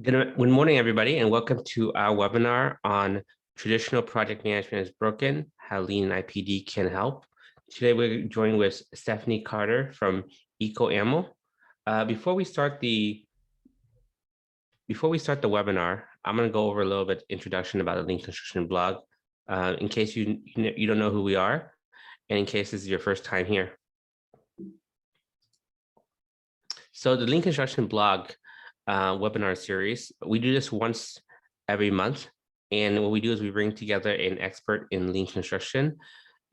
Good morning, everybody, and welcome to our webinar on traditional project management is broken, how Lean and IPD can help. Today, we're joined with Stephanie Carter from Ecoammo. Before we start the webinar, I'm going to go over a little bit introduction about the Lean Construction blog, in case you don't know who we are, and in case this is your first time here. So the Lean Construction blog webinar series, we do this once every month. And what we do is we bring together an expert in Lean Construction.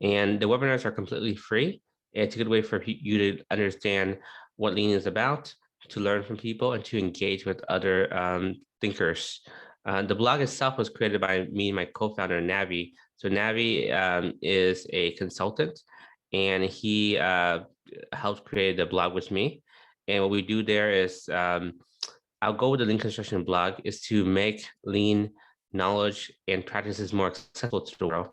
And the webinars are completely free. It's a good way for you to understand what Lean is about, to learn from people, and to engage with other thinkers. The blog itself was created by me and my co-founder, Navi. So Navi is a consultant, and he helped create the blog with me. And what we do there is our goal with the Lean Construction blog is to make Lean knowledge and practices more accessible to the world.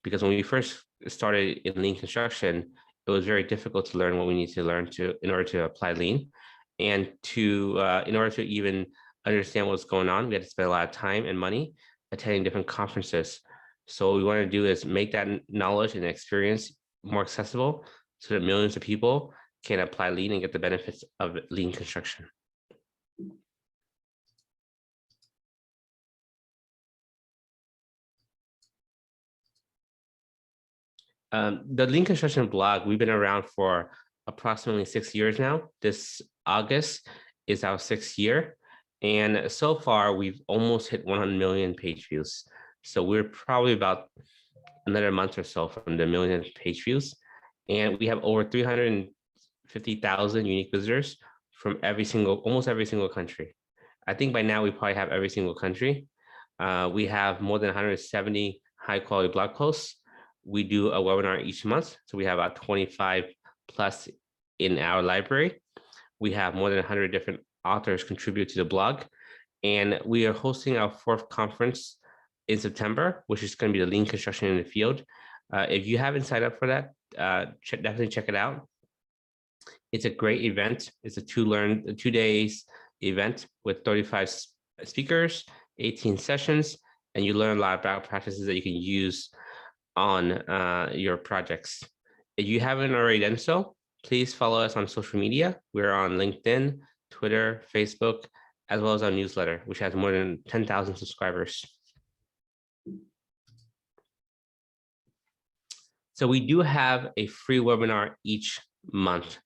Because when we first started in Lean Construction, it was very difficult to learn what we need to learn in order to apply Lean. And in order to even understand what's going on, we had to spend a lot of time and money attending different conferences. So what we want to do is make that knowledge and experience more accessible so that millions of people can apply Lean and get the benefits of Lean Construction. The Lean Construction blog, we've been around for approximately 6 years now. This August is our 6th year. And so far, we've almost hit 100 million page views. So we're probably about another month or so from the million page views. And we have over 350,000 unique visitors from almost every single country. I think by now we probably have every single country. We have more than 170 high quality blog posts. We do a webinar each month. So we have about 25 plus in our library. We have more than 100 different authors contribute to the blog. And we are hosting our 4th conference in September, which is going to be the Lean Construction in the Field. If you haven't signed up for that, definitely check it out. It's a great event. It's a 2 days event with 35 speakers, 18 sessions, and you learn a lot about practices that you can use on your projects. If you haven't already done so, please follow us on social media. We're on LinkedIn, Twitter, Facebook, as well as our newsletter, which has more than 10,000 subscribers. So we do have a free webinar each month.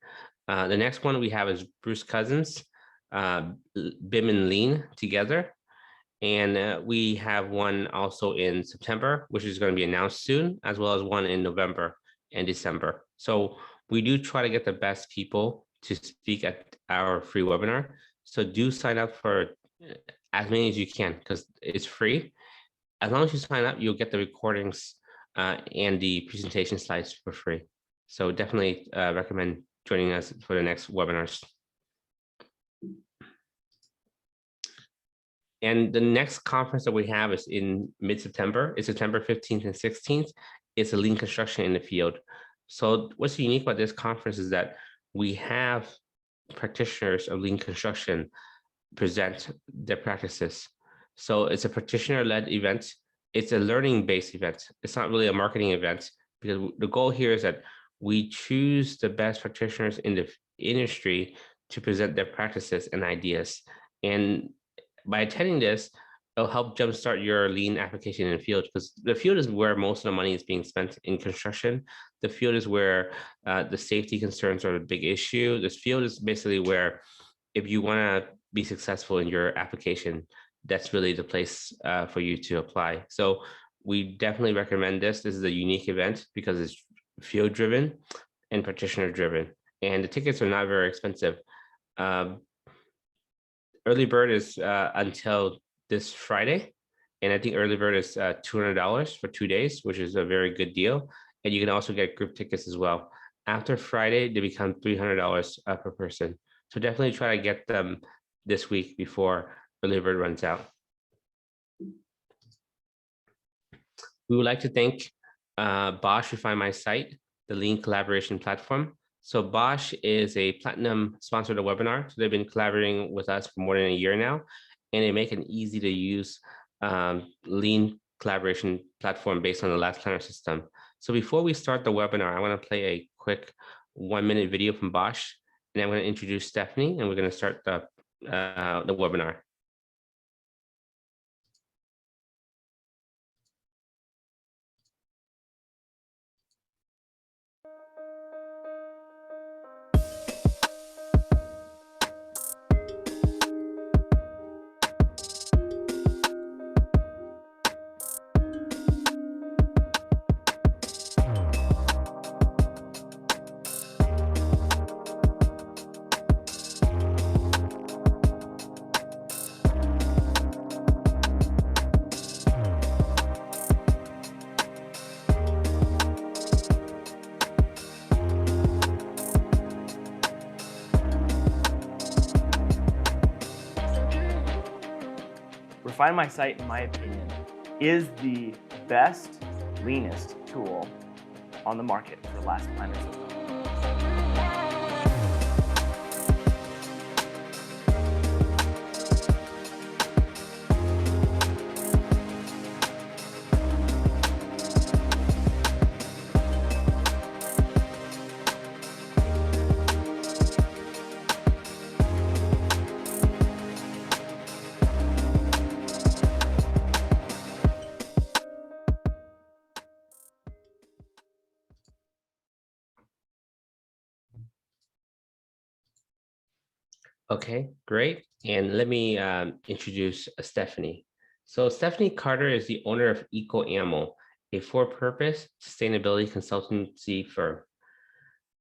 The next one we have is Bruce Cousins, BIM and Lean together. And we have one also in September, which is going to be announced soon, as well as one in November and December. So we do try to get the best people to speak at our free webinar. So do sign up for as many as you can because it's free. As long as you sign up, you'll get the recordings and the presentation slides for free. So definitely recommend joining us for the next webinars. And the next conference that we have is in mid-September. It's September 15th and 16th. It's a Lean Construction in the Field. So what's unique about this conference is that we have practitioners of Lean Construction present their practices. So it's a practitioner-led event. It's a learning-based event. It's not really a marketing event because the goal here is that we choose the best practitioners in the industry to present their practices and ideas. And by attending this, it'll help jumpstart your Lean application in the field because the field is where most of the money is being spent in construction. The field is where the safety concerns are a big issue. This field is basically where if you want to be successful in your application, that's really the place for you to apply. So we definitely recommend this. This is a unique event because it's field driven and practitioner driven. And the tickets are not very expensive. Early bird is until this Friday. And I think early bird is $200 for 2 days, which is a very good deal. And you can also get group tickets as well. After Friday, they become $300 per person. So definitely try to get them this week before early bird runs out. We would like to thank Bosch Refine My Site, the Lean collaboration platform. So Bosch is a platinum sponsored webinar. So they've been collaborating with us for more than a year now. and they make an easy to use lean collaboration platform based on the Last Planner system. So before we start the webinar, I want to play a quick 1-minute video from Bosch, and I'm going to introduce Stephanie, and we're going to start the webinar. Refine My Site, in my opinion, is the best, leanest tool on the market for Last Planner system. Okay, great. And let me introduce Stephanie. So Stephanie Carter is the owner of Ecoammo, a for-purpose sustainability consultancy firm.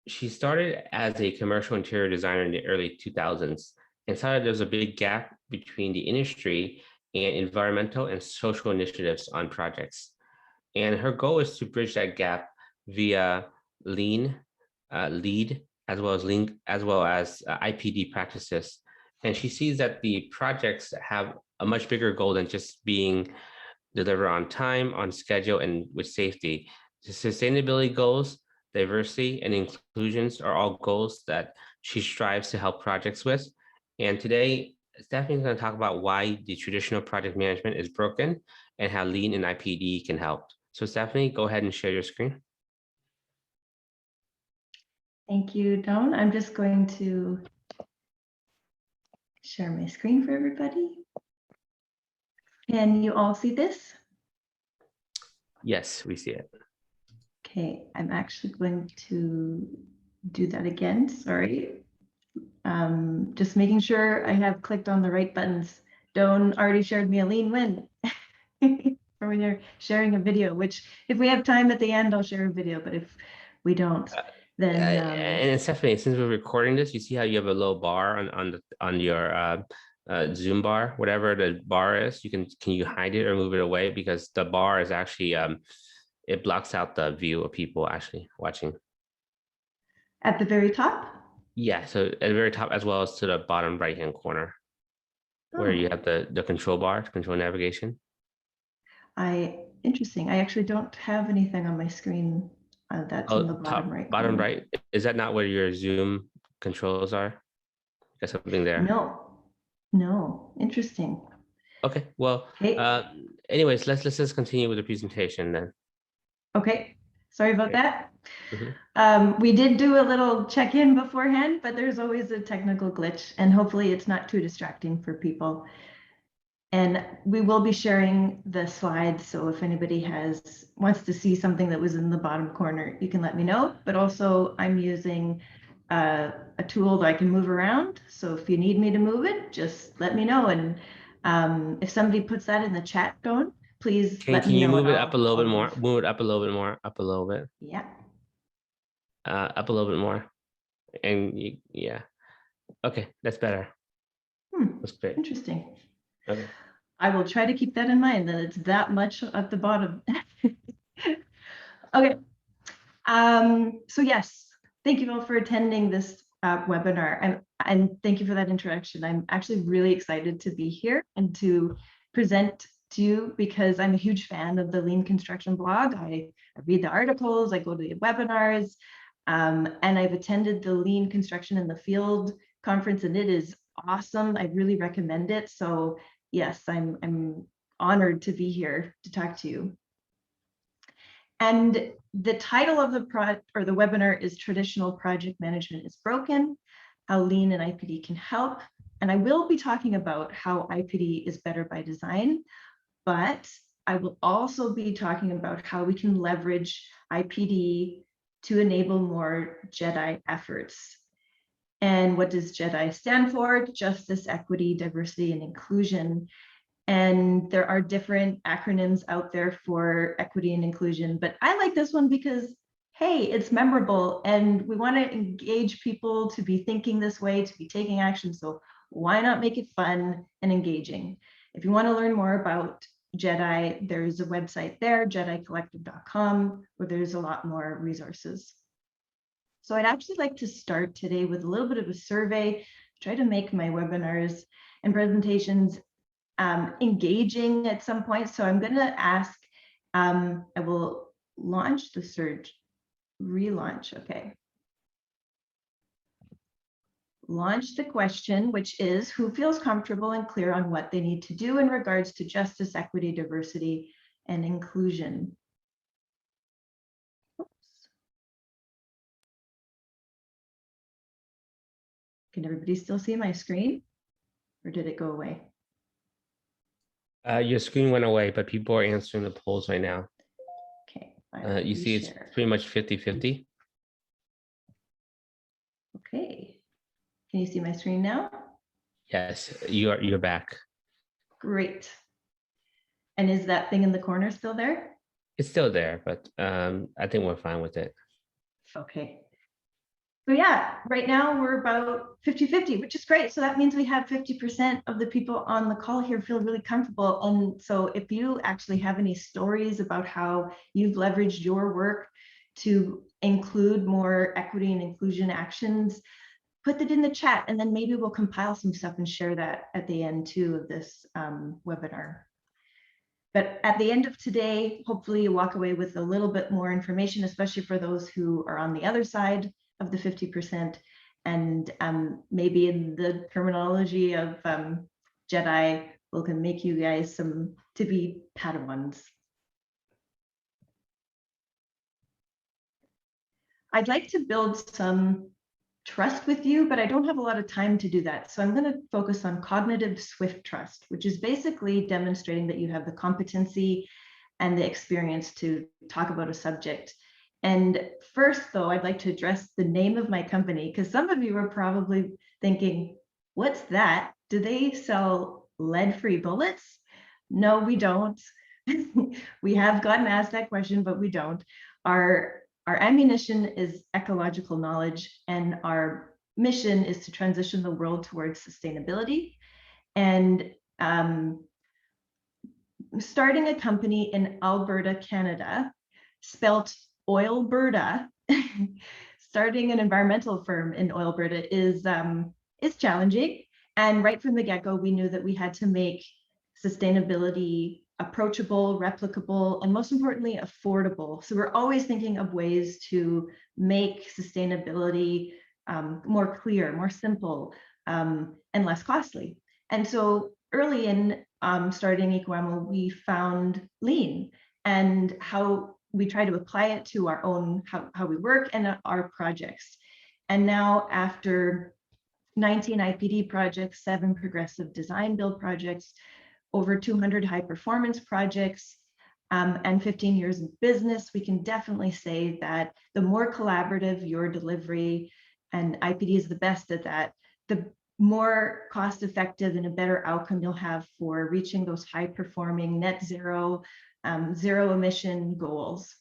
She started as a commercial interior designer in the early 2000s and saw that there was a big gap between the industry and environmental and social initiatives on projects. And her goal is to bridge that gap via lean, lead, as well as IPD practices. And she sees that the projects have a much bigger goal than just being delivered on time, on schedule, and with safety. The sustainability goals, diversity, and inclusions are all goals that she strives to help projects with. And today, Stephanie's going to talk about why the traditional project management is broken and how lean and IPD can help. So Stephanie, go ahead and share your screen. Thank you, Don. I'm just going to share my screen for everybody. Can you all see this? Yes, we see it. Okay, I'm actually going to do that again. Sorry. Just making sure I have clicked on the right buttons. Don already shared me a lean win for when you're sharing a video, which if we have time at the end, I'll share a video, but if we don't, then and Stephanie, since we're recording this, you see how you have a low bar on your Zoom bar, whatever the bar is. Can you hide it or move it away, because the bar is actually it blocks out the view of people actually watching. At the very top? Yeah, so at the very top, as well as to the bottom right hand corner, where you have the control bar, control navigation. Interesting. I actually don't have anything on my screen that's in the bottom right corner. Bottom right. Is that not where your Zoom controls are? Got something there? No. Interesting. Okay. Well, anyways, let's just continue with the presentation then. Okay. Sorry about that. Mm-hmm. We did do a little check-in beforehand, but there's always a technical glitch, and hopefully it's not too distracting for people. And we will be sharing the slides, so if anybody wants to see something that was in the bottom corner, you can let me know. But also, I'm using a tool that I can move around. So if you need me to move it, just let me know. And if somebody puts that in the chat, Don, please let me know. Can you move it up a little bit more? Move it up a little bit more. Up a little bit. Yeah. Up a little bit more. And yeah. Okay, that's better. That's great. Interesting. Okay. I will try to keep that in mind, that it's that much at the bottom. Okay. So yes, thank you all for attending this webinar, and thank you for that introduction. I'm actually really excited to be here and to present to you, because I'm a huge fan of the Lean Construction blog. I read the articles, I go to the webinars, and I've attended the Lean Construction in the Field conference, and it is awesome. I really recommend it. So yes, I'm honored to be here to talk to you. And the title of the webinar is Traditional Project Management is Broken, How Lean and IPD Can Help. And I will be talking about how IPD is better by design, but I will also be talking about how we can leverage IPD to enable more JEDI efforts. And what does JEDI stand for? Justice, Equity, Diversity, and Inclusion. And there are different acronyms out there for equity and inclusion, but I like this one because, hey, it's memorable and we want to engage people to be thinking this way, to be taking action. So why not make it fun and engaging? If you want to learn more about JEDI, there's a website there, jedicollective.com, where there's a lot more resources. So I'd actually like to start today with a little bit of a survey, try to make my webinars and presentations engaging at some point. So I'm going to ask, I will launch the search, relaunch, okay. Launch the question, which is, who feels comfortable and clear on what they need to do in regards to justice, equity, diversity, and inclusion? Oops. Can everybody still see my screen, or did it go away? Your screen went away, but people are answering the polls right now. Okay. You see it's pretty much 50-50. Okay. Can you see my screen now? Yes, you're back. Great. And is that thing in the corner still there? It's still there, but I think we're fine with it. Okay. So yeah, right now we're about 50-50, which is great. So that means we have 50% of the people on the call here feel really comfortable. And so if you actually have any stories about how you've leveraged your work to include more equity and inclusion actions, put that in the chat, and then maybe we'll compile some stuff and share that at the end too of this webinar. But at the end of today, hopefully you walk away with a little bit more information, especially for those who are on the other side of the 50%, and maybe in the terminology of JEDI, we can make you guys to be Padawans. I'd like to build some trust with you, but I don't have a lot of time to do that. So I'm going to focus on cognitive swift trust, which is basically demonstrating that you have the competency and the experience to talk about a subject. And first, though, I'd like to address the name of my company, because some of you are probably thinking, what's that? Do they sell lead-free bullets? No, we don't. We have gotten asked that question, but we don't. Our ammunition is ecological knowledge, and our mission is to transition the world towards sustainability. And starting a company in Alberta, Canada, spelt Oilberta, starting an environmental firm in Oilberta is challenging. And right from the get-go, we knew that we had to make sustainability approachable, replicable, and most importantly, affordable. So we're always thinking of ways to make sustainability more clear, more simple, and less costly. And so early in starting Ecoammo, we found lean and how we try to apply it to our own, how we work and our projects. And now after 19 IPD projects, 7 progressive design build projects, over 200 high performance projects, and 15 years in business, we can definitely say that the more collaborative your delivery, and IPD is the best at that, the more cost effective and a better outcome you'll have for reaching those high performing net zero, zero emission goals.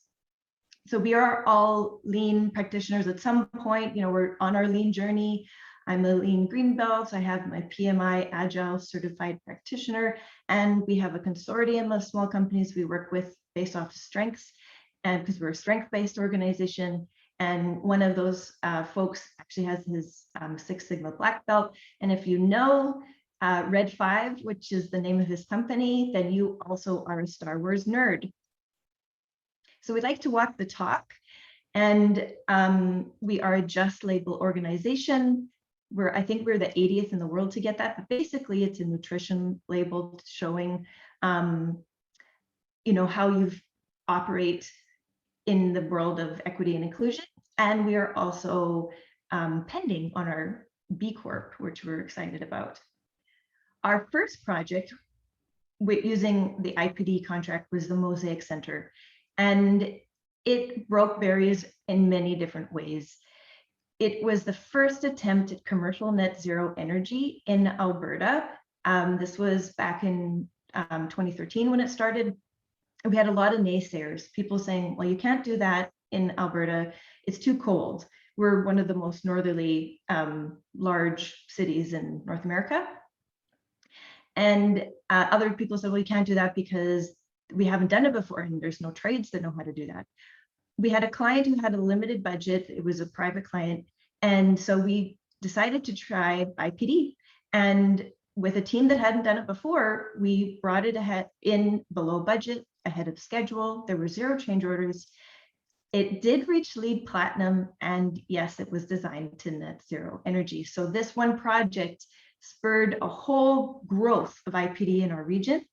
So we are all lean practitioners at some point, we're on our lean journey. I'm a lean green belt. I have my PMI Agile certified practitioner, and we have a consortium of small companies we work with based off of strengths, and because we're a strength-based organization. And one of those folks actually has his Six Sigma black belt. And if you know Red 5, which is the name of his company, then you also are a Star Wars nerd. So we'd like to walk the talk, and we are a Just Label organization. I think we're the 80th in the world to get that, but basically it's a nutrition label showing, how you operate in the world of equity and inclusion. And we are also pending on our B Corp, which we're excited about. Our first project using the IPD contract was the Mosaic Center. And it broke barriers in many different ways. It was the first attempt at commercial net zero energy in Alberta. This was back in 2013 when it started. We had a lot of naysayers, people saying, well, you can't do that in Alberta. It's too cold. We're one of the most northerly large cities in North America. And other people said, well, you can't do that because we haven't done it before and there's no trades that know how to do that. We had a client who had a limited budget. It was a private client. And so we decided to try IPD. And with a team that hadn't done it before, we brought it ahead in below budget, ahead of schedule. There were 0 change orders. It did reach LEED Platinum. And yes, it was designed to net zero energy. So this one project spurred a whole growth of IPD in our region.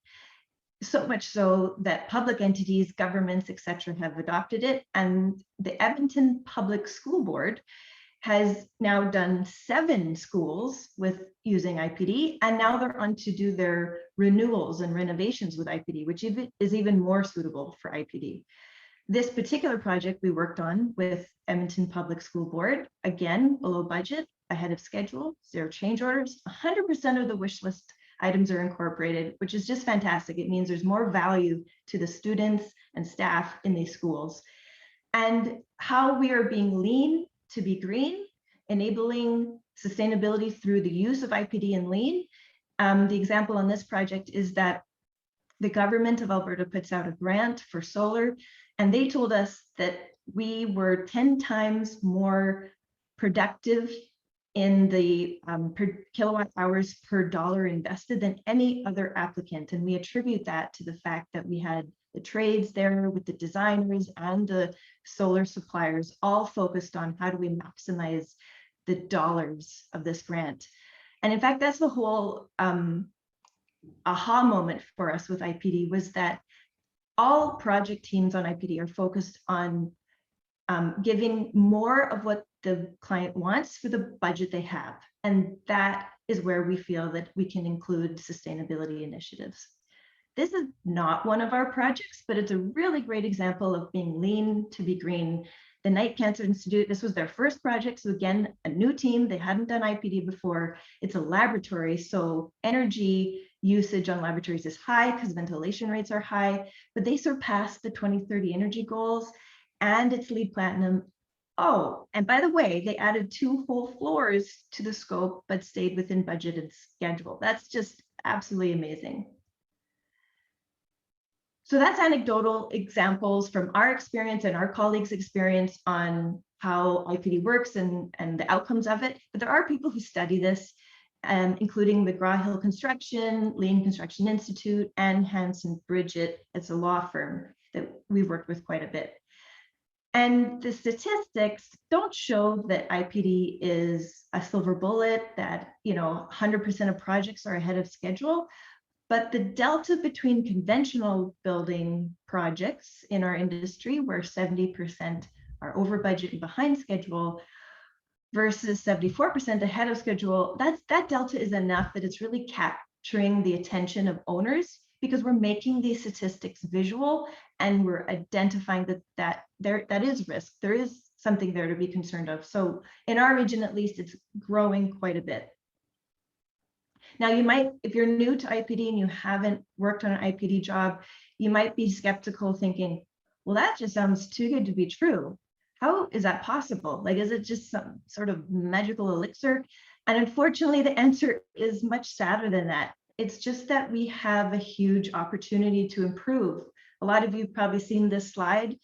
So much so that public entities, governments, etc., have adopted it. And the Edmonton Public School Board has now done 7 schools with using IPD, and now they're on to do their renewals and renovations with IPD, which is even more suitable for IPD. This particular project we worked on with Edmonton Public School Board, again, below budget, ahead of schedule, 0 change orders, 100% of the wish list items are incorporated, which is just fantastic. It means there's more value to the students and staff in these schools. And how we are being lean to be green, enabling sustainability through the use of IPD and lean. The example on this project is that the government of Alberta puts out a grant for solar, and they told us that we were 10 times more productive in the per kilowatt hours per dollar invested than any other applicant. And we attribute that to the fact that we had the trades there with the designers and the solar suppliers all focused on how do we maximize the dollars of this grant. And in fact, that's the whole aha moment for us with IPD, was that all project teams on IPD are focused on giving more of what the client wants for the budget they have. And that is where we feel that we can include sustainability initiatives. This is not one of our projects, but it's a really great example of being lean to be green. The Knight Cancer Institute, this was their first project. So again, a new team, they hadn't done IPD before. It's a laboratory, so energy usage on laboratories is high because ventilation rates are high, but they surpassed the 2030 energy goals, and it's LEED Platinum. Oh, and by the way, they added 2 whole floors to the scope, but stayed within budget and schedule. That's just absolutely amazing. So that's anecdotal examples from our experience and our colleagues' experience on how IPD works and the outcomes of it. But there are people who study this, including McGraw-Hill Construction, Lean Construction Institute, and Hanson Bridget. It's a law firm that we've worked with quite a bit. And the statistics don't show that IPD is a silver bullet, that 100% of projects are ahead of schedule. But the delta between conventional building projects in our industry, where 70% are over budget and behind schedule, versus 74% ahead of schedule, that delta is enough that it's really capturing the attention of owners, because we're making these statistics visual and we're identifying that is risk. There is something there to be concerned of. So in our region, at least, it's growing quite a bit. Now, you might, if you're new to IPD and you haven't worked on an IPD job, you might be skeptical, thinking, well, that just sounds too good to be true. How is that possible? Like, is it just some sort of magical elixir? And unfortunately, the answer is much sadder than that. It's just that we have a huge opportunity to improve. A lot of you have probably seen this slide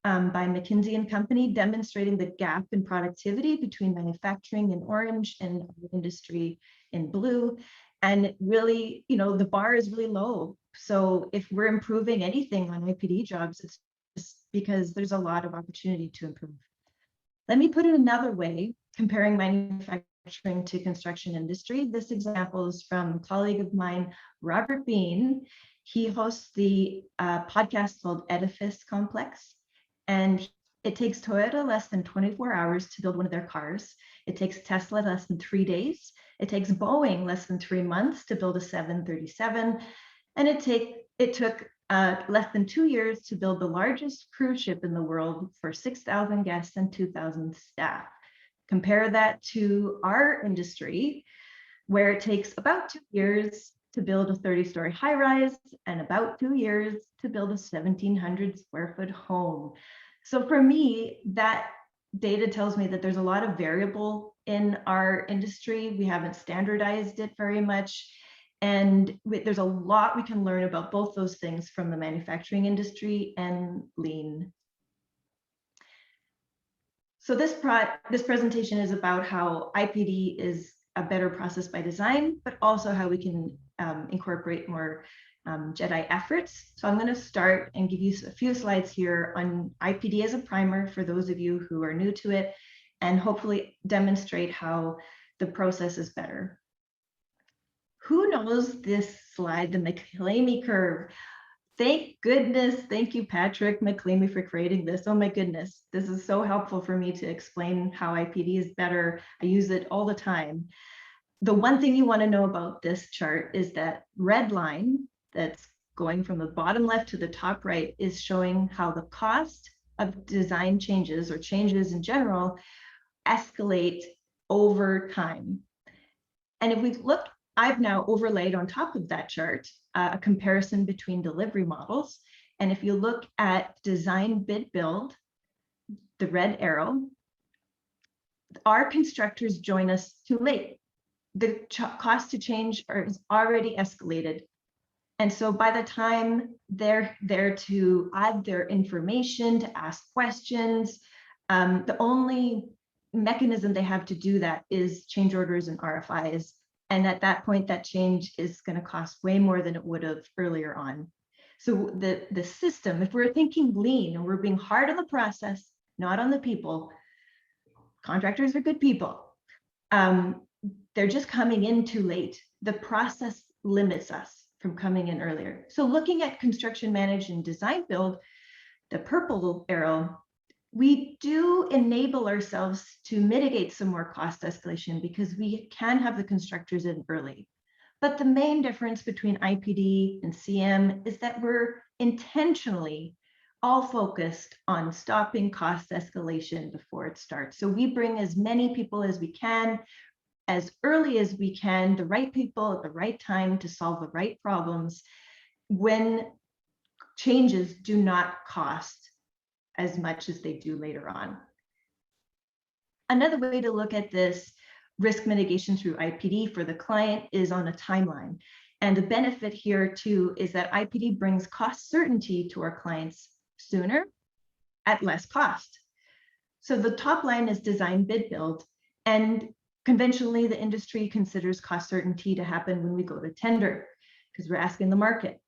by McKinsey and Company, demonstrating the gap in productivity between manufacturing in orange and industry in blue. And really, the bar is really low. So if we're improving anything on IPD jobs, it's just because there's a lot of opportunity to improve. Let me put it another way, comparing manufacturing manufacturing to construction industry. This example is from a colleague of mine, Robert Bean. He hosts the podcast called Edifice Complex, and it takes Toyota less than 24 hours to build one of their cars. It takes Tesla less than 3 days. It takes Boeing less than 3 months to build a 737. And it took less than 2 years to build the largest cruise ship in the world for 6,000 guests and 2,000 staff. Compare that to our industry, where it takes about 2 years to build a 30-story high-rise and about 2 years to build a 1,700 square foot home. So for me, that data tells me that there's a lot of variable in our industry. We haven't standardized it very much. And there's a lot we can learn about both those things from the manufacturing industry and lean. So this presentation is about how IPD is a better process by design, but also how we can incorporate more JEDI efforts. So I'm going to start and give you a few slides here on IPD as a primer for those of you who are new to it, and hopefully demonstrate how the process is better. Who knows this slide, the McClamey curve? Thank goodness. Thank you, Patrick McClamey, for creating this. Oh my goodness. This is so helpful for me to explain how IPD is better. I use it all the time. The one thing you want to know about this chart is that red line that's going from the bottom left to the top right is showing how the cost of design changes or changes in general escalate over time. And if we look, I've now overlaid on top of that chart a comparison between delivery models. And if you look at design bid build, the red arrow, our constructors join us too late. The cost to change is already escalated. And so by the time they're there to add their information, to ask questions, the only mechanism they have to do that is change orders and RFIs. And at that point, that change is going to cost way more than it would have earlier on. So the system, if we're thinking lean and we're being hard on the process, not on the people, contractors are good people. They're just coming in too late. The process limits us from coming in earlier. So looking at construction managed and design build, the purple arrow, we do enable ourselves to mitigate some more cost escalation because we can have the constructors in early. But the main difference between IPD and CM is that we're intentionally all focused on stopping cost escalation before it starts. So we bring as many people as we can, as early as we can, the right people at the right time to solve the right problems when changes do not cost as much as they do later on. Another way to look at this risk mitigation through IPD for the client is on a timeline. And the benefit here too is that IPD brings cost certainty to our clients sooner at less cost. So the top line is design bid build, and conventionally the industry considers cost certainty to happen when we go to tender because we're asking the market.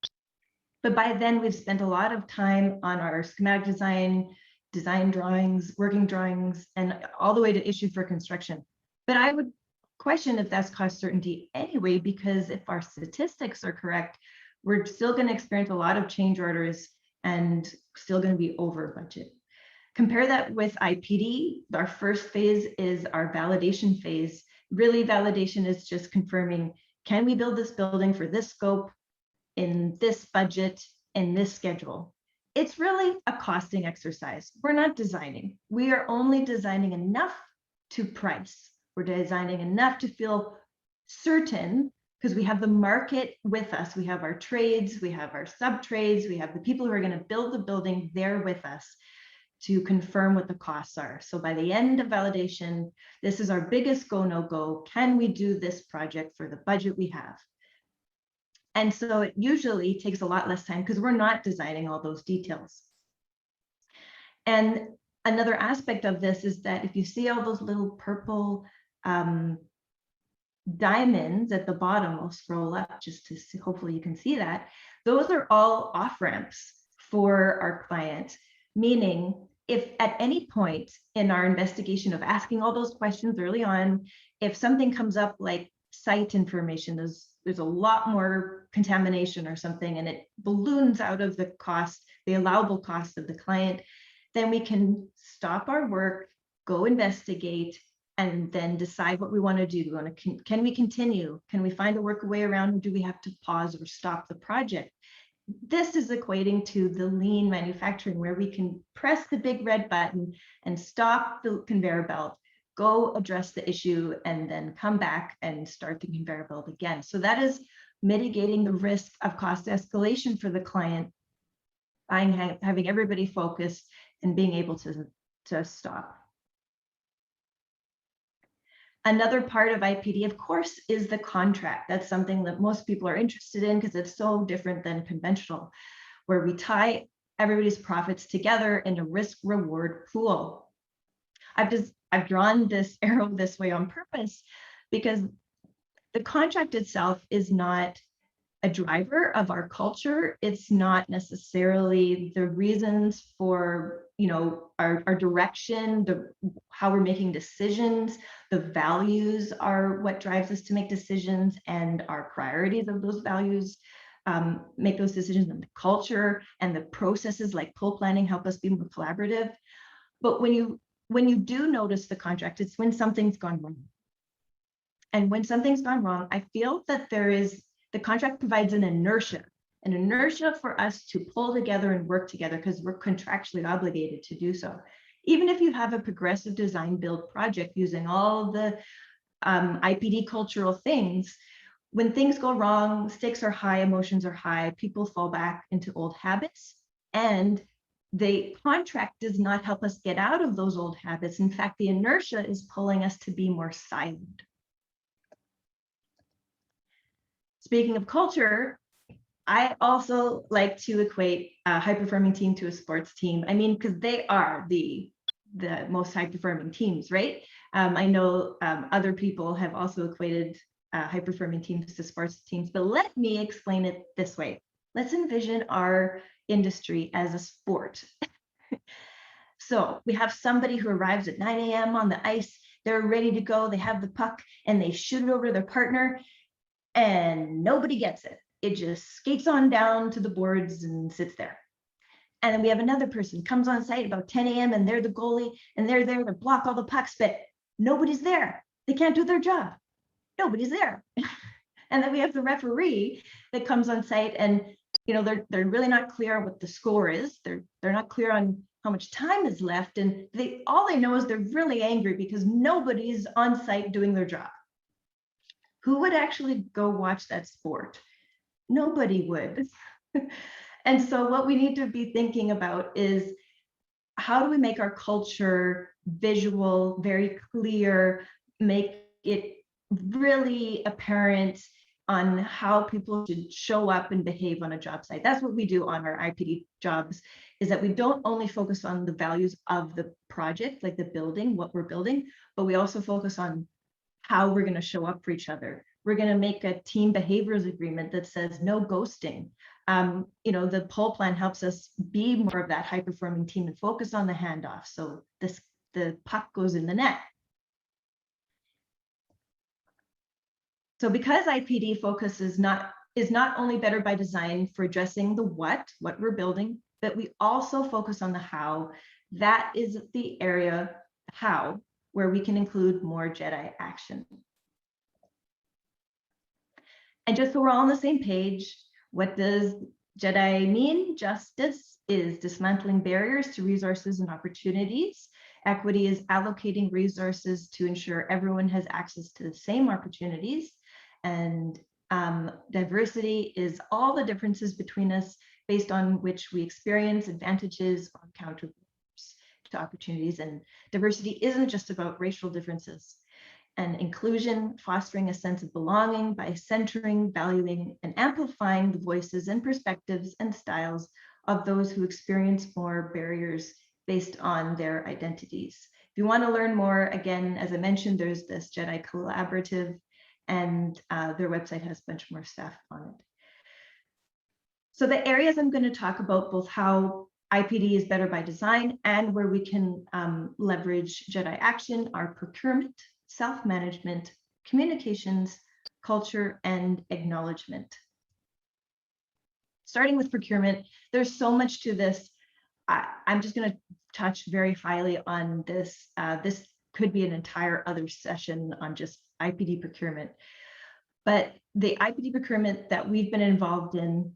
But by then we've spent a lot of time on our schematic design drawings, working drawings, and all the way to issue for construction. But I would question if that's cost certainty anyway, because if our statistics are correct, we're still going to experience a lot of change orders and still going to be over budget. Compare that with IPD. Our first phase is our validation phase. Really, validation is just confirming, can we build this building for this scope, in this budget, in this schedule? It's really a costing exercise. We're not designing. We are only designing enough to price. We're designing enough to feel certain because we have the market with us. We have our trades, we have our sub-trades, we have the people who are going to build the building there with us to confirm what the costs are. So by the end of validation, this is our biggest go, no go. Can we do this project for the budget we have? And so it usually takes a lot less time because we're not designing all those details. And another aspect of this is that if you see all those little purple diamonds at the bottom, I'll scroll up just to see, hopefully you can see that. Those are all off ramps for our client, meaning if at any point in our investigation of asking all those questions early on, if something comes up like site information, there's a lot more contamination or something, and it balloons out of the cost, the allowable cost of the client, then we can stop our work, go investigate, and then decide what we want to do. Can we continue? Can we find a way around? Or do we have to pause or stop the project? This is equating to the lean manufacturing, where we can press the big red button and stop the conveyor belt, go address the issue, and then come back and start the conveyor belt again. So that is mitigating the risk of cost escalation for the client by having everybody focused and being able to stop. Another part of IPD, of course, is the contract. That's something that most people are interested in because it's so different than conventional, where we tie everybody's profits together in a risk-reward pool. I've drawn this arrow this way on purpose because the contract itself is not a driver of our culture. It's not necessarily the reasons for, our direction, how we're making decisions. The values are what drives us to make decisions, and our priorities of those values make those decisions. And the culture and the processes like pull planning help us be more collaborative. But when you do notice the contract, it's when something's gone wrong. And when something's gone wrong, I feel that the contract provides an inertia for us to pull together and work together because we're contractually obligated to do so. Even if you have a progressive design build project using all the IPD cultural things, when things go wrong, stakes are high, emotions are high, people fall back into old habits, and the contract does not help us get out of those old habits. In fact, the inertia is pulling us to be more silent. Speaking of culture, I also like to equate a high-performing team to a sports team. I mean, because they are the most high-performing teams, right? I know other people have also equated high-performing teams to sports teams, but let me explain it this way. Let's envision our industry as a sport. So we have somebody who arrives at 9 a.m. on the ice, they're ready to go, they have the puck, and they shoot it over to their partner, and nobody gets it. It just skates on down to the boards and sits there. And then we have another person comes on site about 10 a.m. and they're the goalie, and they're there to block all the pucks, but nobody's there. They can't do their job. Nobody's there. And then we have the referee that comes on site, and they're really not clear on what the score is. They're not clear on how much time is left, and all they know is they're really angry because nobody's on site doing their job. Who would actually go watch that sport? Nobody would. And so what we need to be thinking about is, how do we make our culture visual, very clear, make it really apparent on how people should show up and behave on a job site. That's what we do on our IPD jobs, is that we don't only focus on the values of the project, like the building, what we're building, but we also focus on how we're going to show up for each other. We're going to make a team behaviors agreement that says no ghosting. The pull plan helps us be more of that high-performing team and focus on the handoff. So the puck goes in the net. So because IPD focus is not only better by design for addressing the what we're building, but we also focus on the how. That is the area, how, where we can include more Jedi action. And just so we're all on the same page, what does Jedi mean? Justice is dismantling barriers to resources and opportunities. Equity is allocating resources to ensure everyone has access to the same opportunities. And diversity is all the differences between us based on which we experience advantages or counter to opportunities. And diversity isn't just about racial differences. And inclusion, fostering a sense of belonging by centering, valuing, and amplifying the voices and perspectives and styles of those who experience more barriers based on their identities. If you want to learn more, again, as I mentioned, there's this Jedi Collaborative, and their website has a bunch more stuff on it. So the areas I'm going to talk about, both how IPD is better by design, and where we can leverage JEDI action are procurement, self-management, communications, culture, and acknowledgement. Starting with procurement, there's so much to this. I'm just going to touch very highly on this. This could be an entire other session on just IPD procurement. But the IPD procurement that we've been involved in,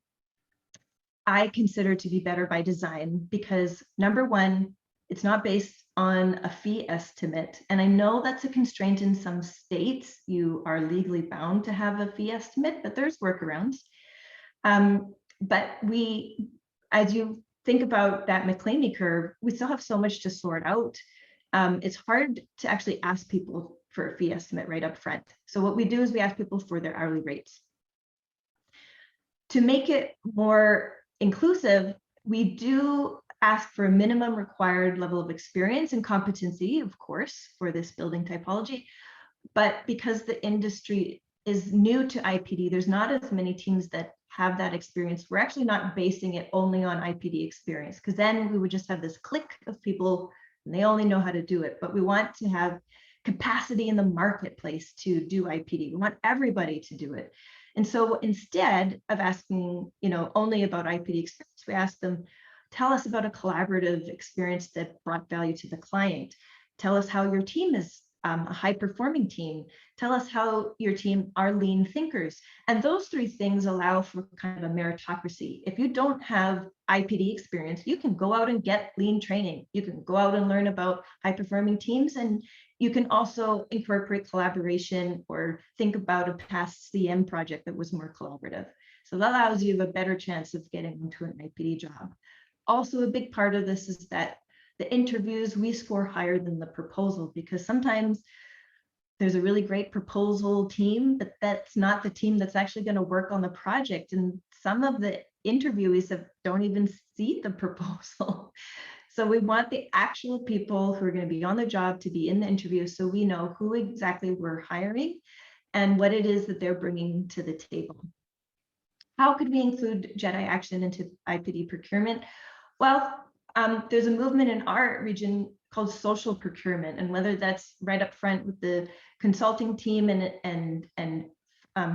I consider to be better by design because number one, it's not based on a fee estimate. And I know that's a constraint in some states. You are legally bound to have a fee estimate, but there's workarounds. But as you think about that McClaney curve, we still have so much to sort out. It's hard to actually ask people for a fee estimate right up front. So what we do is we ask people for their hourly rates. To make it more inclusive, we do ask for a minimum required level of experience and competency, of course, for this building typology. But because the industry is new to IPD, there's not as many teams that have that experience. We're actually not basing it only on IPD experience, because then we would just have this clique of people and they only know how to do it. But we want to have capacity in the marketplace to do IPD. We want everybody to do it. And so instead of asking, only about IPD experience, we ask them, tell us about a collaborative experience that brought value to the client. Tell us how your team is a high-performing team. Tell us how your team are lean thinkers. And those three things allow for kind of a meritocracy. If you don't have IPD experience, you can go out and get lean training. You can go out and learn about high-performing teams, and you can also incorporate collaboration or think about a past CM project that was more collaborative. So that allows you a better chance of getting into an IPD job. Also, a big part of this is that the interviews, we score higher than the proposal, because sometimes there's a really great proposal team, but that's not the team that's actually going to work on the project. And some of the interviewees don't even see the proposal. So we want the actual people who are going to be on the job to be in the interview, so we know who exactly we're hiring and what it is that they're bringing to the table. How could we include JEDI action into IPD procurement? Well, there's a movement in our region called social procurement, and whether that's right up front with the consulting team and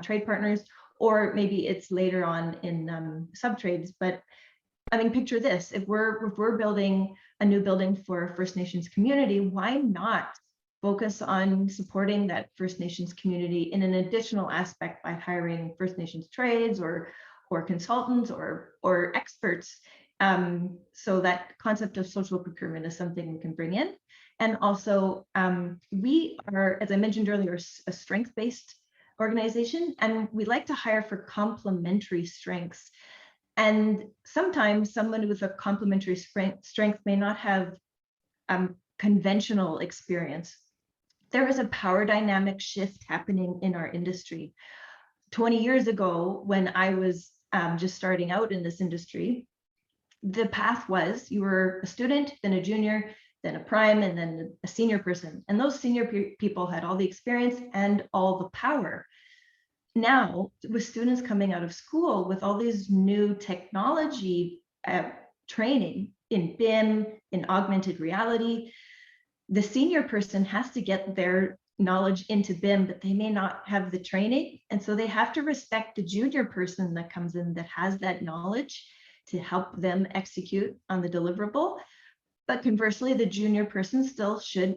trade partners, or maybe it's later on in sub-trades. But I mean, picture this: if we're building a new building for a First Nations community, why not focus on supporting that First Nations community in an additional aspect by hiring First Nations trades or consultants or experts? So that concept of social procurement is something we can bring in. And also, we are, as I mentioned earlier, a strength-based organization, and we like to hire for complementary strengths. And sometimes someone with a complementary strength may not have conventional experience. There is a power dynamic shift happening in our industry. 20 years ago, when I was just starting out in this industry, the path was you were a student, then a junior, then a prime, and then a senior person. And those senior people had all the experience and all the power. Now, with students coming out of school with all these new technology training in BIM, in augmented reality, the senior person has to get their knowledge into BIM, but they may not have the training. And so they have to respect the junior person that comes in that has that knowledge to help them execute on the deliverable. But conversely, the junior person still should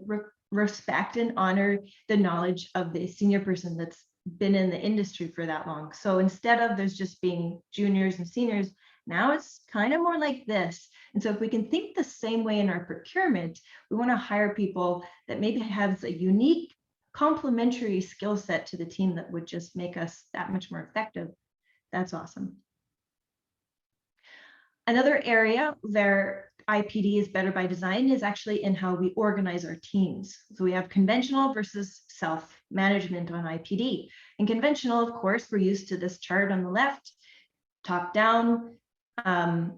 respect and honor the knowledge of the senior person that's been in the industry for that long. So instead of there's just being juniors and seniors, now it's kind of more like this. And so if we can think the same way in our procurement, we want to hire people that maybe have a unique complementary skill set to the team that would just make us that much more effective. That's awesome. Another area where IPD is better by design is actually in how we organize our teams. So we have conventional versus self-management on IPD. In conventional, of course, we're used to this chart on the left, top-down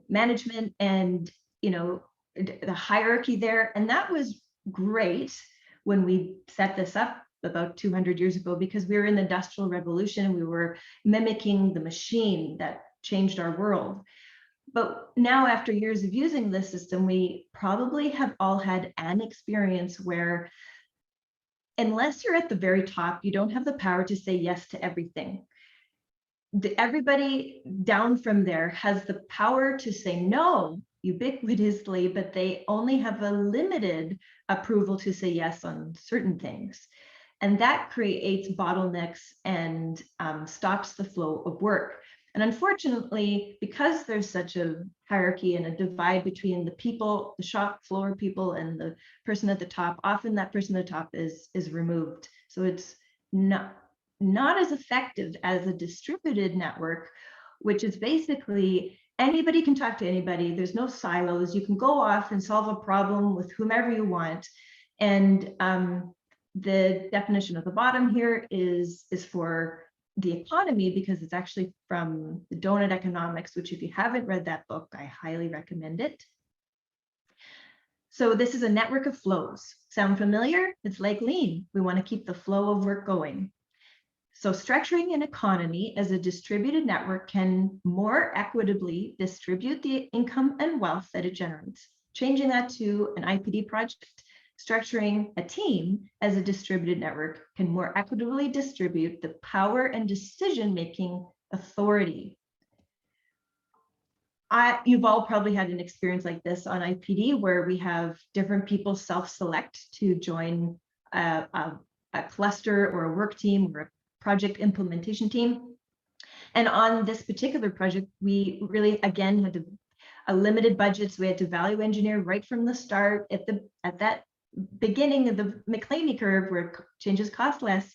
management and the hierarchy there. And that was great when we set this up about 200 years ago, because we were in the Industrial Revolution. We were mimicking the machine that changed our world. But now, after years of using this system, we probably have all had an experience where, unless you're at the very top, you don't have the power to say yes to everything. Everybody down from there has the power to say no ubiquitously, but they only have a limited approval to say yes on certain things. And that creates bottlenecks and stops the flow of work. And unfortunately, because there's such a hierarchy and a divide between the people, the shop floor people, and the person at the top, often that person at the top is removed. So it's not as effective as a distributed network, which is basically anybody can talk to anybody. There's no silos. You can go off and solve a problem with whomever you want. And the definition at the bottom here is for the economy, because it's actually from the Donut Economics, which if you haven't read that book, I highly recommend it. So this is a network of flows. Sound familiar? It's like lean. We want to keep the flow of work going. So structuring an economy as a distributed network can more equitably distribute the income and wealth that it generates. Changing that to an IPD project, structuring a team as a distributed network can more equitably distribute the power and decision-making authority. You've all probably had an experience like this on IPD, where we have different people self-select to join a cluster or a work team or a project implementation team. And on this particular project, we really, again, had a limited budget, so we had to value engineer right from the start at that beginning of the McClaney curve where changes cost less.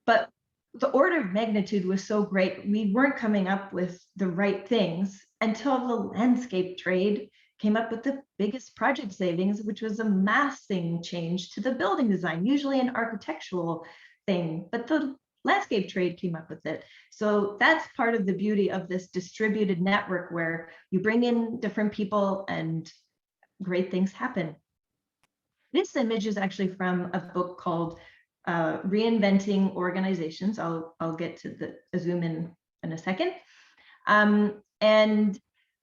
But the order of magnitude was so great, we weren't coming up with the right things until the landscape trade came up with the biggest project savings, which was a massing change to the building design, usually an architectural thing, but the landscape trade came up with it. So that's part of the beauty of this distributed network, where you bring in different people and great things happen. This image is actually from a book called Reinventing Organizations. I'll get to the zoom in a second. And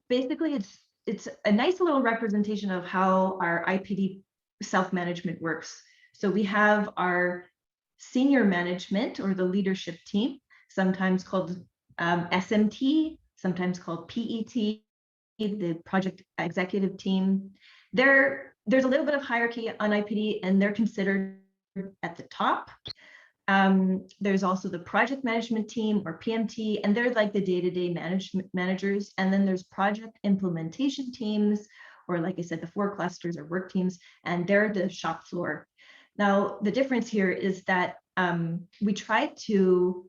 basically it's a nice little representation of how our IPD self-management works. So we have our senior management, or the leadership team, sometimes called SMT, sometimes called PET, the project executive team. There's a little bit of hierarchy on IPD, and they're considered at the top. There's also the project management team, or PMT, and they're like the day-to-day managers. And then there's project implementation teams, or like I said, the 4 clusters or work teams, and they're the shop floor. Now, the difference here is that we try to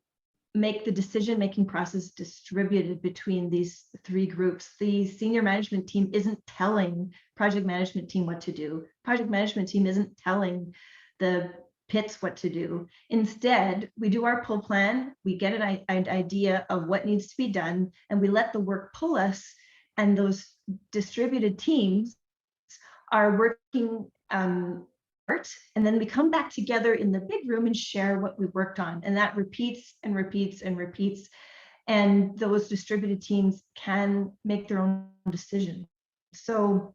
make the decision-making process distributed between these 3 groups. The senior management team isn't telling project management team what to do. Project management team isn't telling the pits what to do. Instead, we do our pull plan, we get an idea of what needs to be done, and we let the work pull us, and those distributed teams are working and then we come back together in the big room and share what we worked on, and that repeats and repeats and repeats, and those distributed teams can make their own decisions. So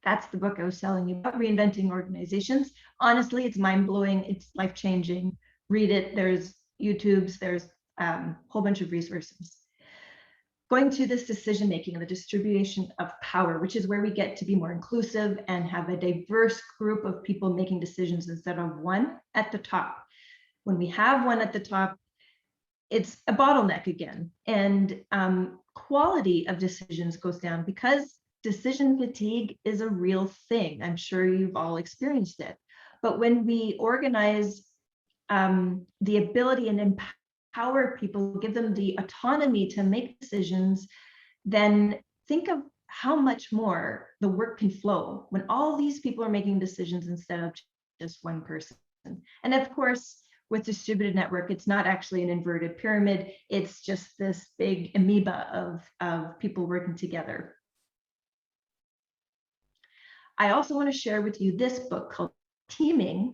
that's the book I was telling you about, Reinventing Organizations. Honestly, it's mind-blowing, it's life-changing. Read it. There's YouTubes, there's a whole bunch of resources. Going to this decision-making and the distribution of power, which is where we get to be more inclusive and have a diverse group of people making decisions instead of one at the top. When we have one at the top, it's a bottleneck again, and quality of decisions goes down, because decision fatigue is a real thing. I'm sure you've all experienced it. But when we organize the ability and empower people, give them the autonomy to make decisions, then think of how much more the work can flow when all these people are making decisions instead of just one person. And of course, with distributed network, it's not actually an inverted pyramid. It's just this big amoeba of people working together. I also want to share with you this book called Teaming.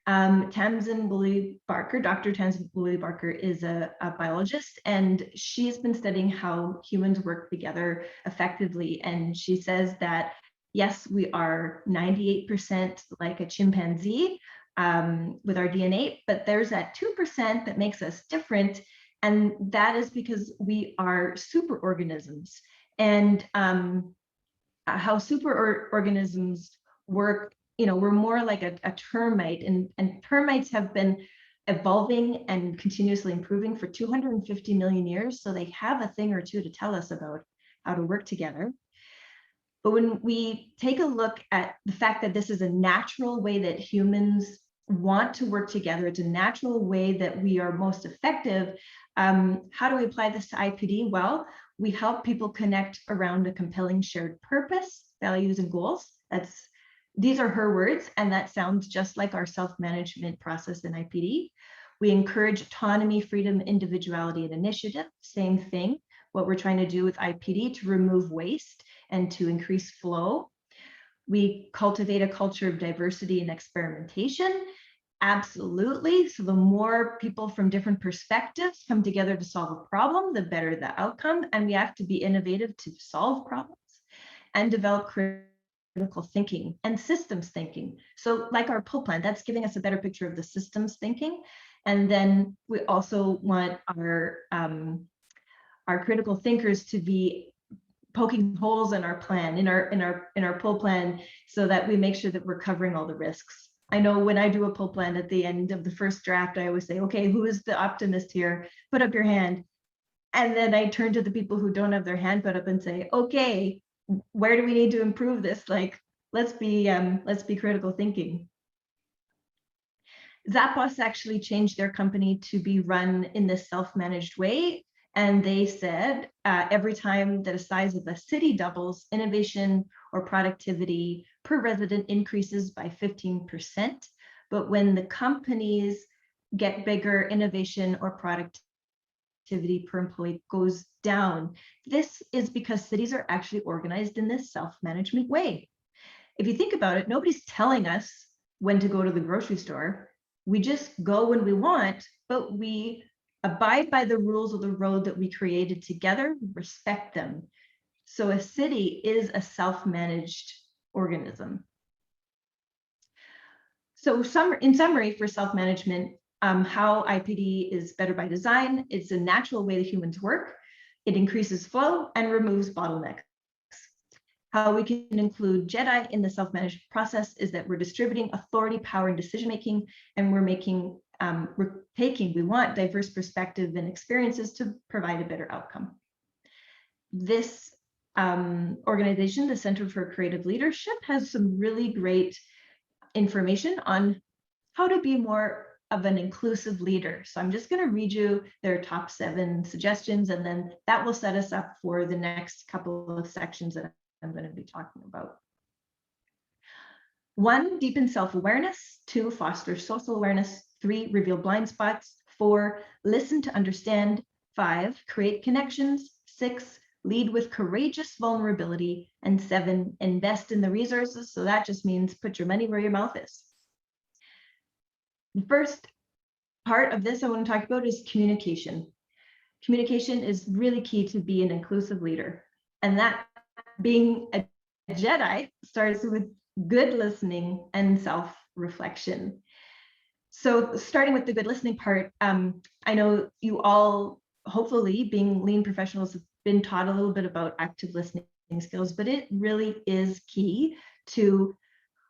Tamsin Woolley-Barker, Dr. Tamsin Woolley-Barker is a biologist, and she's been studying how humans work together effectively. And she says that, yes, we are 98% like a chimpanzee with our DNA, but there's that 2% that makes us different. And that is because we are superorganisms. And how superorganisms work, we're more like a termite, and termites have been evolving and continuously improving for 250 million years. So they have a thing or two to tell us about how to work together. But when we take a look at the fact that this is a natural way that humans want to work together, it's a natural way that we are most effective. How do we apply this to IPD? Well, we help people connect around a compelling shared purpose, values, and goals. These are her words, and that sounds just like our self-management process in IPD. We encourage autonomy, freedom, individuality, and initiative. Same thing, what we're trying to do with IPD to remove waste and to increase flow. We cultivate a culture of diversity and experimentation. Absolutely. So the more people from different perspectives come together to solve a problem, the better the outcome. And we have to be innovative to solve problems and develop critical thinking and systems thinking. So like our pull plan, that's giving us a better picture of the systems thinking. And then we also want our critical thinkers to be poking holes in our plan, in our pull plan, so that we make sure that we're covering all the risks. I know when I do a pull plan at the end of the first draft, I always say, okay, who is the optimist here? Put up your hand. And then I turn to the people who don't have their hand put up and say, okay, where do we need to improve this? Like, let's be critical thinking. Zappos actually changed their company to be run in this self-managed way. And they said every time that a size of a city doubles, innovation or productivity per resident increases by 15%. But when the companies get bigger, innovation or productivity per employee goes down. This is because cities are actually organized in this self-management way. If you think about it, nobody's telling us when to go to the grocery store. We just go when we want, but we abide by the rules of the road that we created together, respect them. So a city is a self-managed organism. So in summary, for self-management, how IPD is better by design, it's a natural way that humans work. It increases flow and removes bottlenecks. How we can include JEDI in the self-managed process is that we're distributing authority, power, and decision-making, and we want diverse perspective and experiences to provide a better outcome. This organization, the Center for Creative Leadership, has some really great information on how to be more of an inclusive leader. So I'm just going to read you their top 7 suggestions, and then that will set us up for the next couple of sections that I'm going to be talking about. 1, deepen self-awareness. 2, foster social awareness. 3, reveal blind spots. 4, listen to understand. 5, create connections. 6, lead with courageous vulnerability. And 7, invest in the resources. So that just means put your money where your mouth is. The first part of this I want to talk about is communication. Communication is really key to be an inclusive leader. And that being a JEDI starts with good listening and self-reflection. So starting with the good listening part, I know you all, hopefully being lean professionals, have been taught a little bit about active listening skills, but it really is key to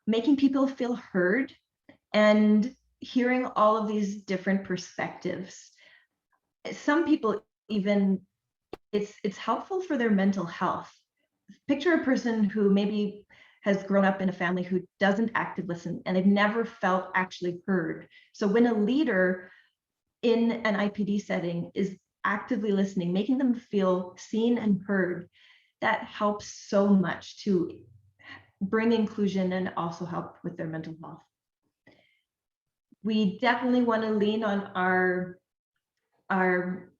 making people feel heard and hearing all of these different perspectives. Some people even, it's helpful for their mental health. Picture a person who maybe has grown up in a family who doesn't actively listen, and they've never felt actually heard. So when a leader in an IPD setting is actively listening, making them feel seen and heard, that helps so much to bring inclusion and also help with their mental health. We definitely want to lean on our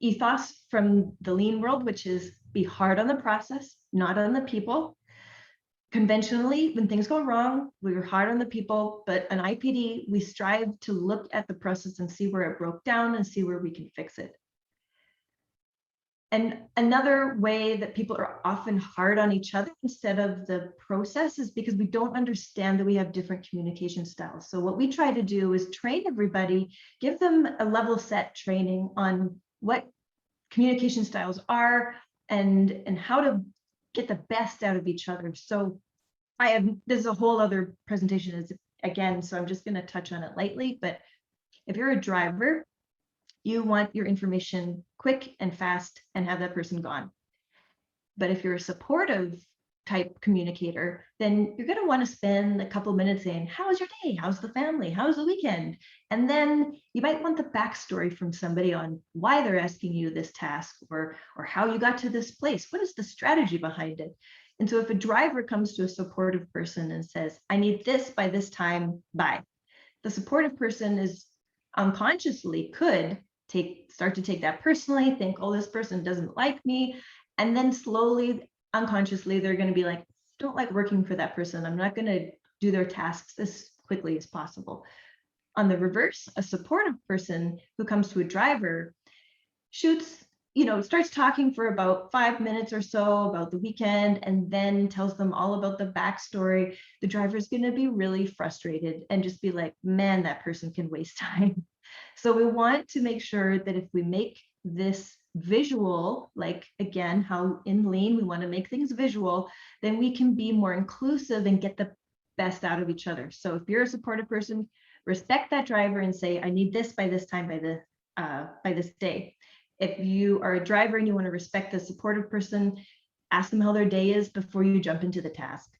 ethos from the lean world, which is be hard on the process, not on the people. Conventionally, when things go wrong, we're hard on the people, but an IPD, we strive to look at the process and see where it broke down and see where we can fix it. And another way that people are often hard on each other instead of the process is because we don't understand that we have different communication styles. So what we try to do is train everybody, give them a level set training on what communication styles are and how to get the best out of each other. So this is a whole other presentation again, so I'm just going to touch on it lightly, but if you're a driver, you want your information quick and fast and have that person gone. But if you're a supportive type communicator, then you're going to want to spend a couple minutes saying, how's your day? How's the family? How's the weekend? And then you might want the backstory from somebody on why they're asking you this task or how you got to this place. What is the strategy behind it? And so if a driver comes to a supportive person and says, I need this by this time, bye. The supportive person is unconsciously could start to take that personally, think, oh, this person doesn't like me. And then slowly, unconsciously, they're going to be like, don't like working for that person. I'm not going to do their tasks as quickly as possible. On the reverse, a supportive person who comes to a driver starts talking for about 5 minutes or so about the weekend and then tells them all about the backstory. The driver's going to be really frustrated and just be like, man, that person can waste time. So we want to make sure that if we make this visual, like again, how in Lean we want to make things visual, then we can be more inclusive and get the best out of each other. So if you're a supportive person, respect that driver and say, I need this by this time, by this day. If you are a driver and you want to respect the supportive person, ask them how their day is before you jump into the task.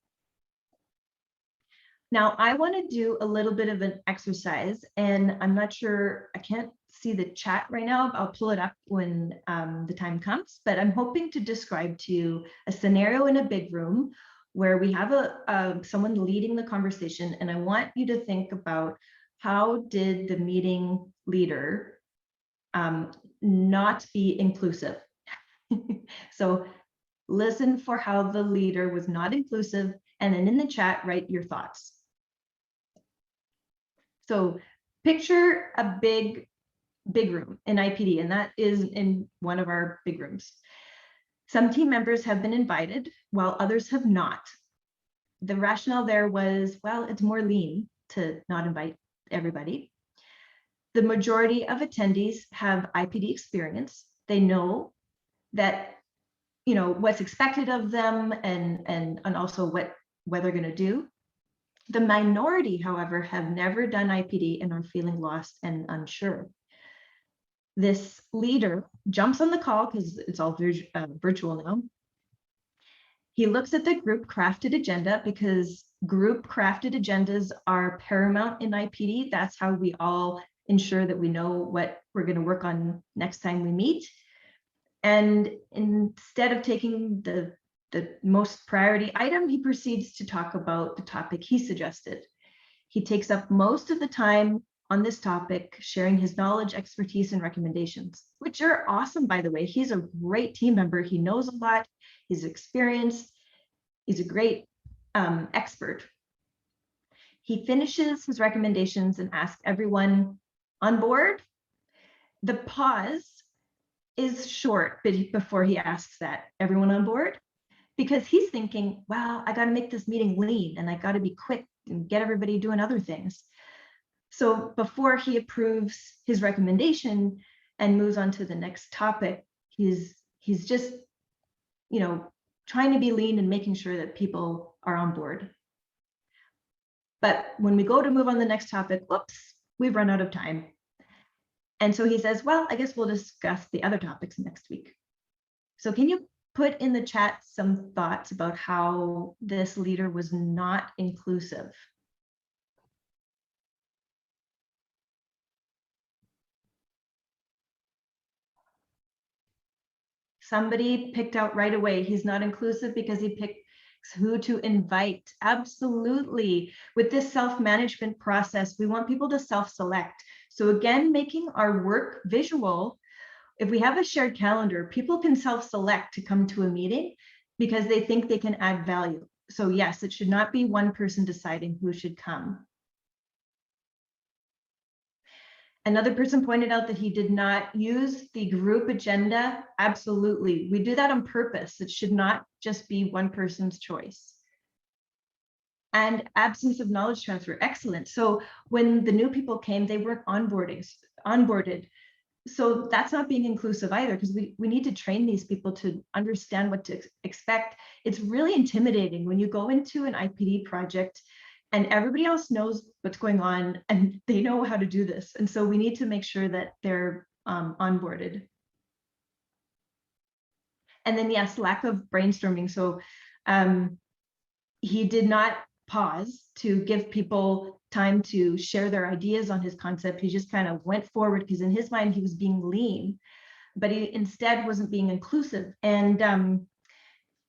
Now, I want to do a little bit of an exercise, and I'm not sure, I can't see the chat right now. I'll pull it up when the time comes, but I'm hoping to describe to you a scenario in a big room where we have someone leading the conversation, and I want you to think about how did the meeting leader not be inclusive. So listen for how the leader was not inclusive, and then in the chat, write your thoughts. So picture a big room in IPD, and that is in one of our big rooms. Some team members have been invited while others have not. The rationale there was, well, it's more lean to not invite everybody. The majority of attendees have IPD experience. They know that, what's expected of them and also what they're going to do. The minority, however, have never done IPD and are feeling lost and unsure. This leader jumps on the call because it's all virtual now. He looks at the group crafted agenda because group crafted agendas are paramount in IPD. That's how we all ensure that we know what we're going to work on next time we meet. And instead of taking the most priority item, he proceeds to talk about the topic he suggested. He takes up most of the time on this topic, sharing his knowledge, expertise, and recommendations, which are awesome, by the way. He's a great team member. He knows a lot. He's experienced. He's a great expert. He finishes his recommendations and asks everyone on board. The pause is short before he asks that, everyone on board? Because he's thinking, wow, I got to make this meeting lean and I got to be quick and get everybody doing other things. So before he approves his recommendation and moves on to the next topic, he's just, trying to be lean and making sure that people are on board. But when we go to move on the next topic, whoops, we've run out of time. And so he says, well, I guess we'll discuss the other topics next week. So can you put in the chat some thoughts about how this leader was not inclusive? Somebody picked out right away, he's not inclusive because he picked who to invite. Absolutely. With this self-management process, we want people to self-select. So again, making our work visual. If we have a shared calendar, people can self-select to come to a meeting because they think they can add value. So yes, it should not be one person deciding who should come. Another person pointed out that he did not use the group agenda. Absolutely. We do that on purpose. It should not just be one person's choice. And absence of knowledge transfer. Excellent. So when the new people came, they weren't onboarded. So that's not being inclusive either, because we need to train these people to understand what to expect. It's really intimidating when you go into an IPD project and everybody else knows what's going on and they know how to do this. And so we need to make sure that they're onboarded. And then yes, lack of brainstorming. So he did not pause to give people time to share their ideas on his concept. He just kind of went forward because in his mind, he was being lean, but he instead wasn't being inclusive. And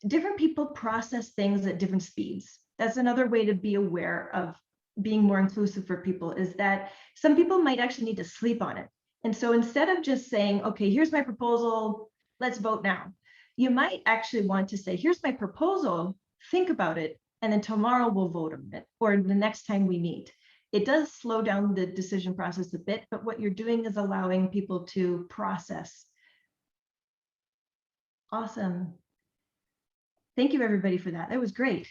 different people process things at different speeds. That's another way to be aware of being more inclusive for people, is that some people might actually need to sleep on it. And so instead of just saying, okay, here's my proposal, let's vote now, you might actually want to say, here's my proposal, think about it, and then tomorrow we'll vote on it, or the next time we meet. It does slow down the decision process a bit, but what you're doing is allowing people to process. Awesome. Thank you, everybody, for that. That was great.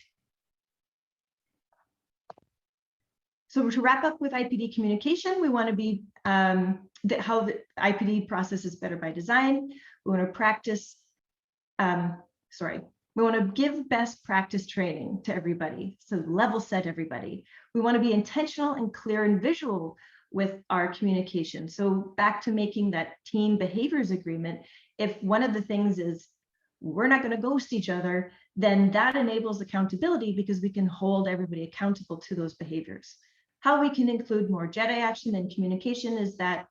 So to wrap up with IPD communication, we want to be how the IPD process is better by design. We want to practice, we want to give best practice training to everybody. So level set everybody. We want to be intentional and clear and visual with our communication. So back to making that team behaviors agreement, if one of the things is we're not going to ghost each other, then that enables accountability because we can hold everybody accountable to those behaviors. How we can include more Jedi action and communication is that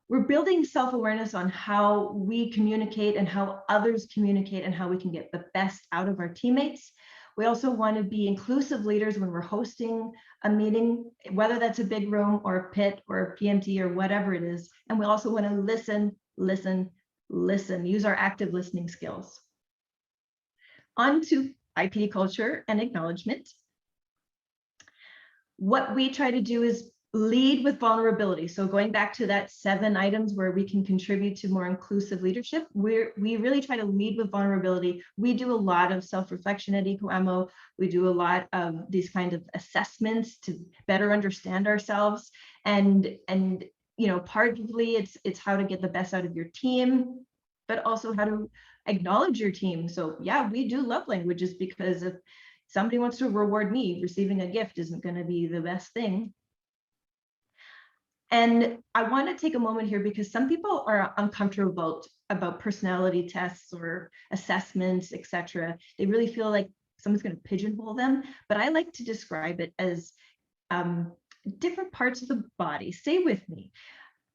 we're building self-awareness on how we communicate and how others communicate and how we can get the best out of our teammates. We also want to be inclusive leaders when we're hosting a meeting, whether that's a big room or a pit or a PMT or whatever it is. And we also want to listen, use our active listening skills. On to IPD culture and acknowledgement. What we try to do is lead with vulnerability. So going back to that 7 items where we can contribute to more inclusive leadership, we really try to lead with vulnerability. We do a lot of self-reflection at Ecoammo. We do a lot of these kinds of assessments to better understand ourselves. And you know, partly it's how to get the best out of your team, but also how to acknowledge your team. So yeah, we do love languages, because if somebody wants to reward me, receiving a gift isn't going to be the best thing. And I want to take a moment here because some people are uncomfortable about personality tests or assessments, etc. They really feel like someone's going to pigeonhole them. But I like to describe it as different parts of the body. Stay with me.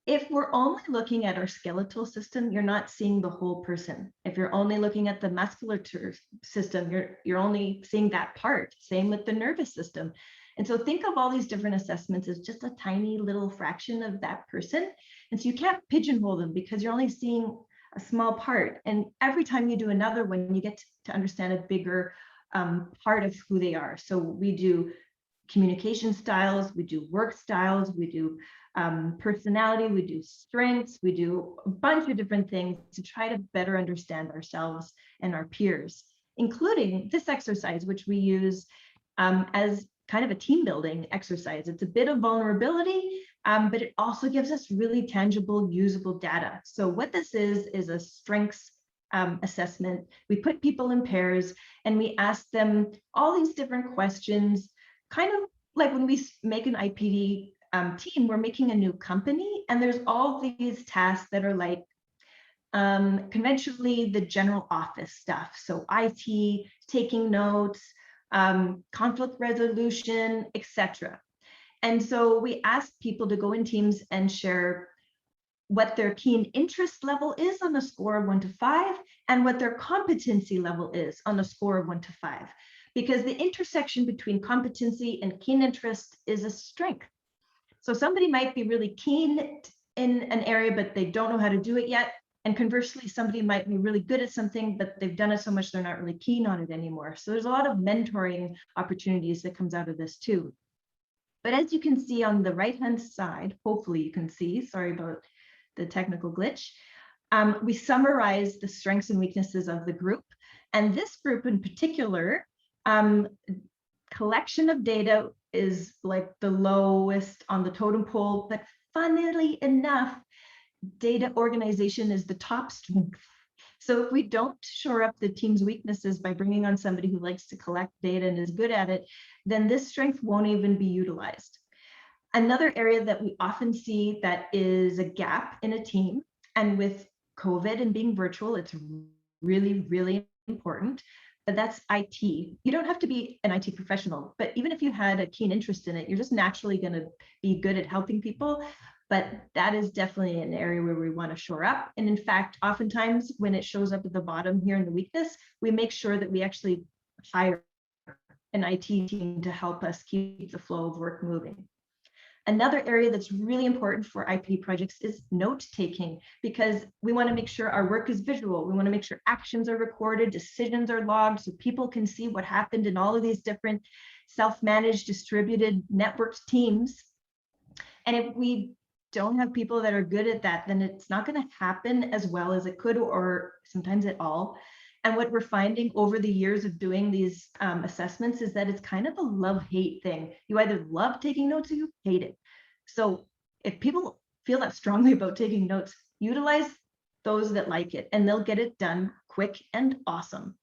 If we're only looking at our skeletal system, you're not seeing the whole person. If you're only looking at the musculature system, you're only seeing that part. Same with the nervous system. And so think of all these different assessments as just a tiny little fraction of that person. And so you can't pigeonhole them because you're only seeing a small part. And every time you do another one, you get to understand a bigger part of who they are. So we do communication styles, we do work styles, we do personality, we do strengths, we do a bunch of different things to try to better understand ourselves and our peers, including this exercise, which we use as kind of a team building exercise. It's a bit of vulnerability, but it also gives us really tangible, usable data. So what this is a strengths assessment. We put people in pairs and we ask them all these different questions, kind of like when we make an IPD team, we're making a new company, and there's all these tasks that are like conventionally the general office stuff. So IT, taking notes, conflict resolution, etc. And so we ask people to go in teams and share what their keen interest level is on a score of 1 to 5, and what their competency level is on a score of 1 to 5. Because the intersection between competency and keen interest is a strength. So somebody might be really keen in an area, but they don't know how to do it yet. And conversely, somebody might be really good at something, but they've done it so much they're not really keen on it anymore. So there's a lot of mentoring opportunities that comes out of this too. But as you can see on the right-hand side, hopefully you can see, sorry about the technical glitch, we summarize the strengths and weaknesses of the group. And this group in particular, collection of data is like the lowest on the totem pole, but funnily enough, data organization is the top strength. So if we don't shore up the team's weaknesses by bringing on somebody who likes to collect data and is good at it, then this strength won't even be utilized. Another area that we often see that is a gap in a team, and with COVID and being virtual, it's really, really important, but that's IT. You don't have to be an IT professional, but even if you had a keen interest in it, you're just naturally going to be good at helping people. But that is definitely an area where we want to shore up. And in fact, oftentimes when it shows up at the bottom here in the weakness, we make sure that we actually hire an IT team to help us keep the flow of work moving. Another area that's really important for IPD projects is note taking, because we want to make sure our work is visual. We want to make sure actions are recorded, decisions are logged, so people can see what happened in all of these different self-managed, distributed, networked teams. And if we don't have people that are good at that, then it's not going to happen as well as it could, or sometimes at all. And what we're finding over the years of doing these assessments is that it's kind of a love-hate thing. You either love taking notes or you hate it. So if people feel that strongly about taking notes, utilize those that like it, and they'll get it done quick and awesome.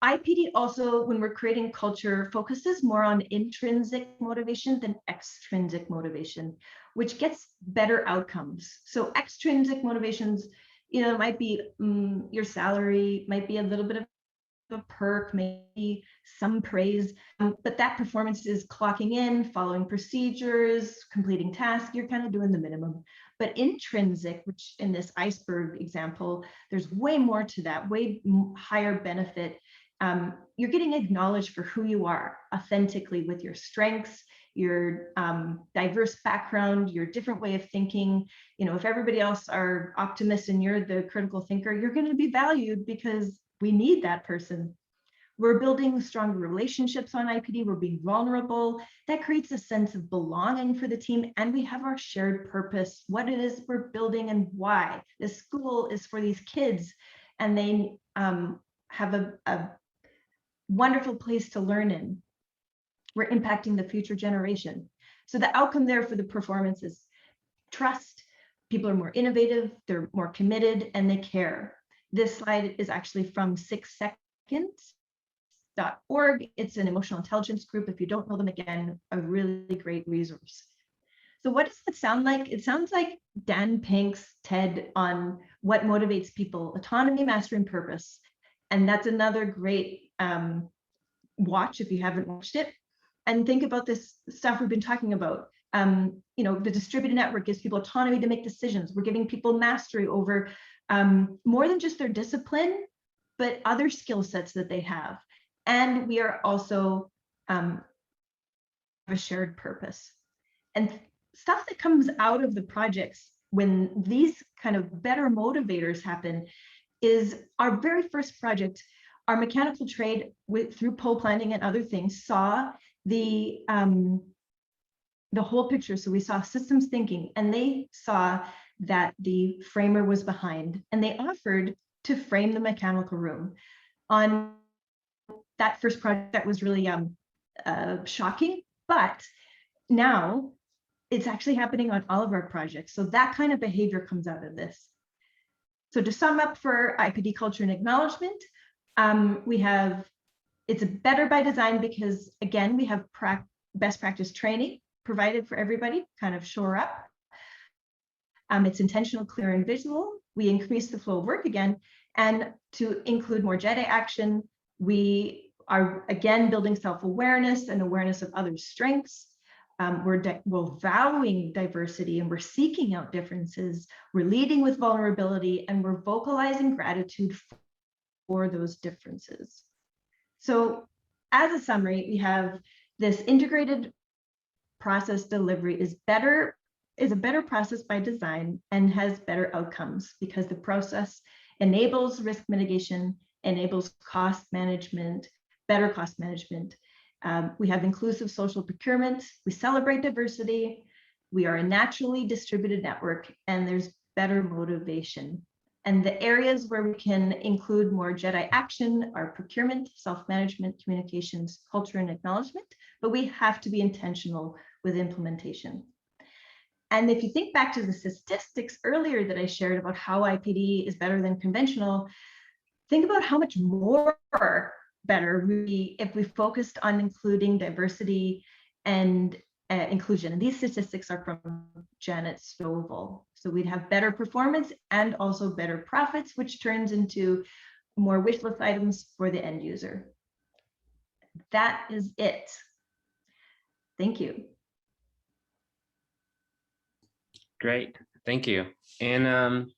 IPD also, when we're creating culture, focuses more on intrinsic motivation than extrinsic motivation, which gets better outcomes. So extrinsic motivations, it might be your salary, might be a little bit of a perk, maybe some praise, but that performance is clocking in, following procedures, completing tasks, you're kind of doing the minimum. But intrinsic, which in this iceberg example, there's way more to that, way higher benefit. You're getting acknowledged for who you are authentically, with your strengths, your diverse background, your different way of thinking. If everybody else are optimists and you're the critical thinker, you're going to be valued because we need that person. We're building stronger relationships on IPD. We're being vulnerable. That creates a sense of belonging for the team. And we have our shared purpose, what it is we're building and why. This school is for these kids, and they have a wonderful place to learn in. We're impacting the future generation. So the outcome there for the performance is trust. People are more innovative, they're more committed, and they care. This slide is actually from 6seconds.org. It's an emotional intelligence group. If you don't know them, again, a really great resource. So what does that sound like? It sounds like Dan Pink's TED on what motivates people: autonomy, mastery, and purpose. And that's another great watch if you haven't watched it. And think about this stuff we've been talking about. The distributed network gives people autonomy to make decisions. We're giving people mastery over more than just their discipline, but other skill sets that they have. And we are also a shared purpose. And stuff that comes out of the projects when these kind of better motivators happen is our very first project. Our mechanical trade, through pole planning and other things, saw the whole picture. So we saw systems thinking, and they saw that the framer was behind, and they offered to frame the mechanical room. On that first project, that was really shocking, but now it's actually happening on all of our projects. So that kind of behavior comes out of this. So to sum up for IPD culture and acknowledgement, it's better by design because, again, we have best practice training provided for everybody, kind of shore up. It's intentional, clear, and visual. We increase the flow of work again, and to include more JEDI action, we are again building self-awareness and awareness of others' strengths. We're valuing diversity, and we're seeking out differences. We're leading with vulnerability, and we're vocalizing gratitude for those differences. So as a summary, we have this integrated process delivery is better is a better process by design and has better outcomes because the process enables risk mitigation, enables cost management, better cost management. We have inclusive social procurement. We celebrate diversity. We are a naturally distributed network, and there's better motivation. And the areas where we can include more JEDI action are procurement, self-management, communications, culture, and acknowledgement, but we have to be intentional with implementation. And if you think back to the statistics earlier that I shared about how IPD is better than conventional, think about how much more better if we focused on including diversity and inclusion. And these statistics are from Janet Stovall. So we'd have better performance and also better profits, which turns into more wish list items for the end user. That is it. Thank you. Great, thank you. And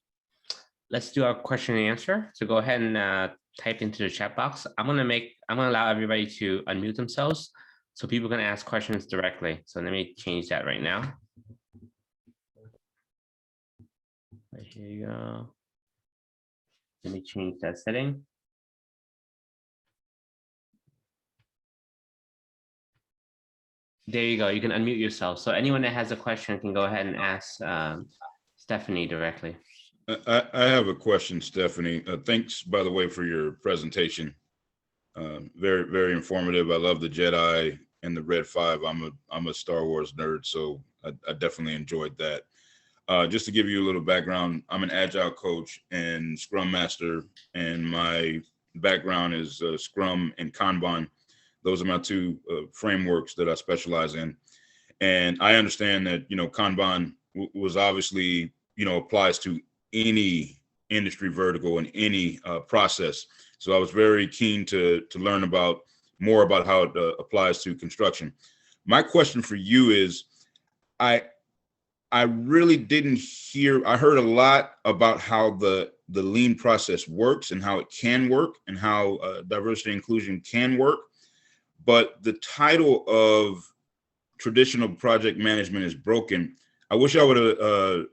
let's do our question and answer. So go ahead and type into the chat box. I'm gonna allow everybody to unmute themselves so people can ask questions directly. So let me change that right now. Right, here you go. Let me change that setting. There you go. You can unmute yourself. So anyone that has a question can go ahead and ask Stephanie directly. I have a question, Stephanie. Thanks, by the way, for your presentation. Very, very informative. I love the Jedi and the Red 5. I'm a Star Wars nerd, so I definitely enjoyed that. Just to give you a little background, I'm an Agile coach and Scrum Master, and my background is Scrum and Kanban. Those are my two frameworks that I specialize in. And I understand that, Kanban was obviously, applies to any industry vertical and any process. So I was very keen to learn more about how it applies to construction. My question for you is, I really didn't I heard a lot about how the lean process works and how it can work and how diversity and inclusion can work. But the title of traditional project management is broken. I wish I would have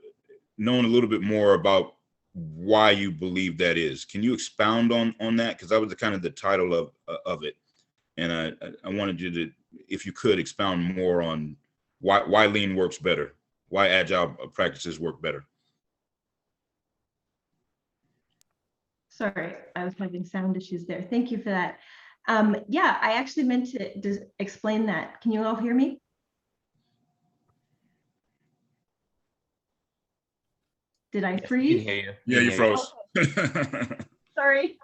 known a little bit more about why you believe that is. Can you expound on that? Because that was the title of it. And I wanted you to, if you could, expound more on why lean works better, why agile practices work better. Sorry, I was having sound issues there. Thank you for that. Yeah, I actually meant to explain that. Can you all hear me? Did I freeze? Hear you. Yeah, you froze. Okay. Sorry.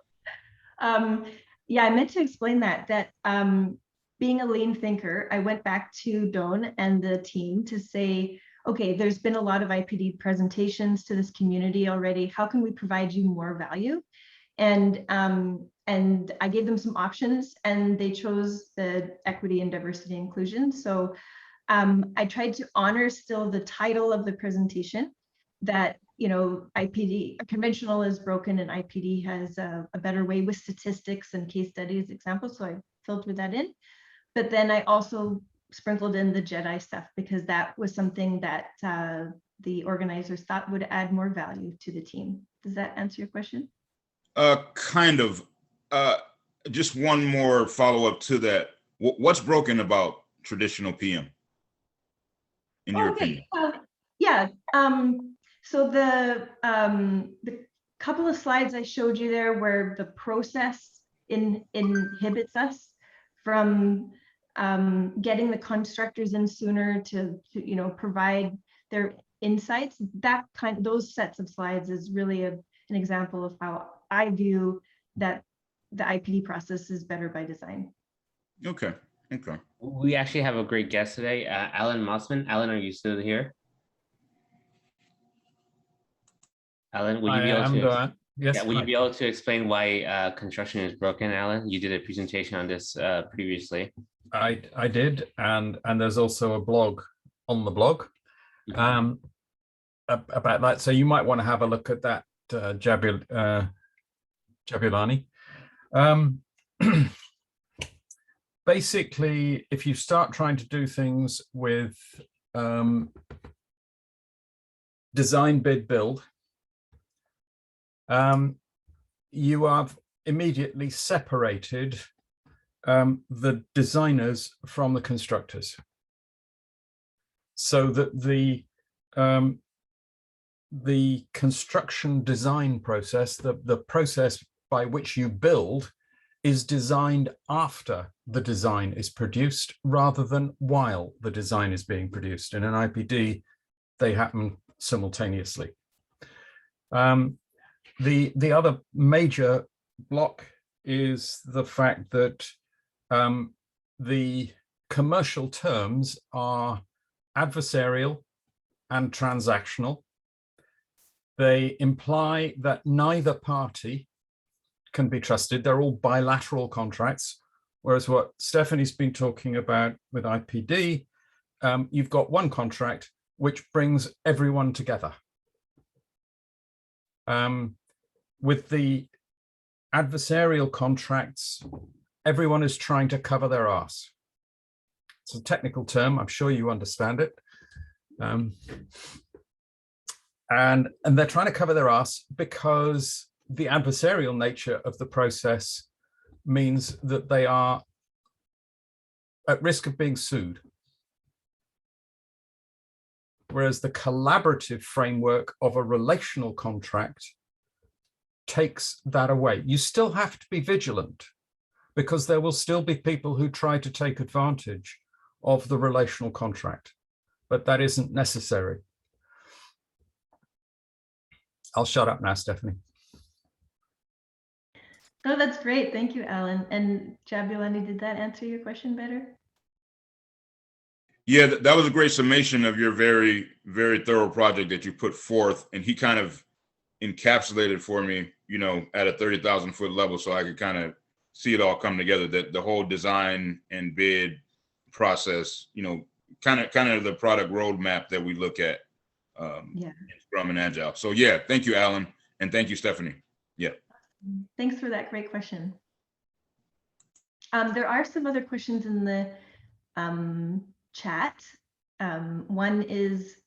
Yeah, I meant to explain that being a lean thinker, I went back to Doan and the team to say, okay, there's been a lot of IPD presentations to this community already. How can we provide you more value? And I gave them some options, and they chose the equity and diversity inclusion. So I tried to honor still the title of the presentation, that IPD conventional is broken and IPD has a better way with statistics and case studies examples. So I filtered that in, but then I also sprinkled in the JEDI stuff because that was something that the organizers thought would add more value to the team. Does that answer your question? Kind of. Just one more follow-up to that. What's broken about traditional PM, in your opinion? Yeah. So the couple of slides I showed you there where the process inhibits us from getting the constructors in sooner to provide their insights. Those sets of slides is really an example of how I view that the IPD process is better by design. Okay. We actually have a great guest today, Alan Mossman. Alan, are you still here? Alan, would you be able to? Yes. Yeah, would you be able to explain why construction is broken, Alan? You did a presentation on this previously. I did, and there's also a blog on the blog about that. So you might want to have a look at that, Jabulani. Basically, if you start trying to do things with design, bid, build, you have immediately separated the designers from the constructors, so that the construction design process, the process by which you build, is designed after the design is produced rather than while the design is being produced. In an IPD, they happen simultaneously. The other major block is the fact that the commercial terms are adversarial and transactional. They imply that neither party can be trusted. They're all bilateral contracts, whereas what Stephanie's been talking about with IPD, you've got one contract which brings everyone together. With the adversarial contracts, everyone is trying to cover their arse. It's a technical term, I'm sure you understand it. And they're trying to cover their arse because the adversarial nature of the process means that they are at risk of being sued. Whereas the collaborative framework of a relational contract takes that away. You still have to be vigilant because there will still be people who try to take advantage of the relational contract, but that isn't necessary. I'll shut up now, Stephanie. Oh, that's great. Thank you, Alan. And Jabulani, did that answer your question better? Yeah, that was a great summation of your very, very thorough project that you put forth. And he kind of encapsulated for me, you know, at a 30,000 foot level, so I could kind of see it all come together, that the whole design and bid process, you know, kind of the product roadmap that we look at in Scrum and Agile. So yeah, thank you, Alan. And thank you, Stephanie. Yeah. Thanks for that great question. There are some other questions in the chat. One is,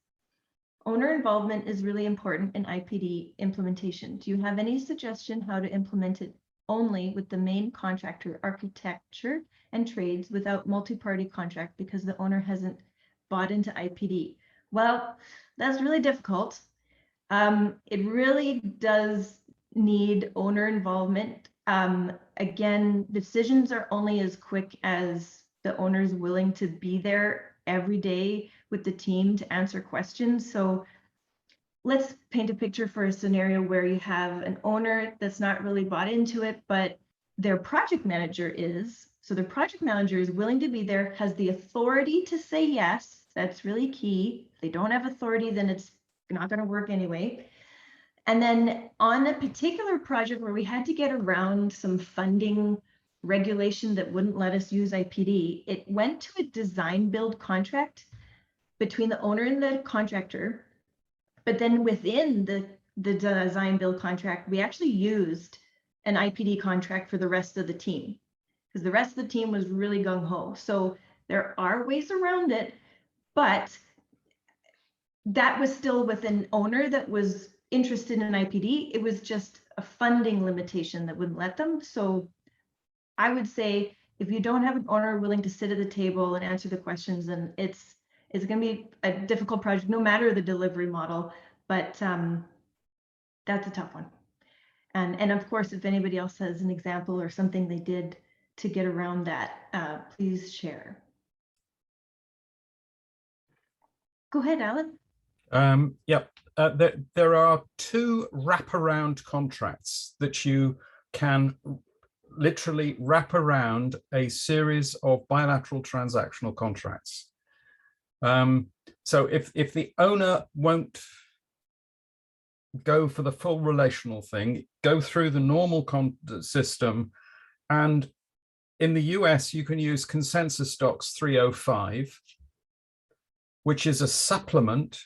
owner involvement is really important in IPD implementation. Do you have any suggestion how to implement it only with the main contractor, architecture and trades, without multi-party contract because the owner hasn't bought into IPD? Well, that's really difficult. It really does need owner involvement. Again, decisions are only as quick as the owner's willing to be there every day with the team to answer questions. So let's paint a picture for a scenario where you have an owner that's not really bought into it, but their project manager is. So the project manager is willing to be there, has the authority to say yes. That's really key. If they don't have authority, then it's not going to work anyway. And then on a particular project where we had to get around some funding regulation that wouldn't let us use IPD, it went to a design build contract between the owner and the contractor. But then within the design build contract, we actually used an IPD contract for the rest of the team because the rest of the team was really gung-ho. So there are ways around it, but that was still with an owner that was interested in IPD. It was just a funding limitation that wouldn't let them. So I would say if you don't have an owner willing to sit at the table and answer the questions, then it's going to be a difficult project, no matter the delivery model. But that's a tough one. And of course, if anybody else has an example or something they did to get around that, please share. Go ahead, Alan. Yep. There are two wraparound contracts that you can literally wrap around a series of bilateral transactional contracts. So if the owner won't go for the full relational thing, go through the normal system, and in the US you can use Consensus Docs 305, which is a supplement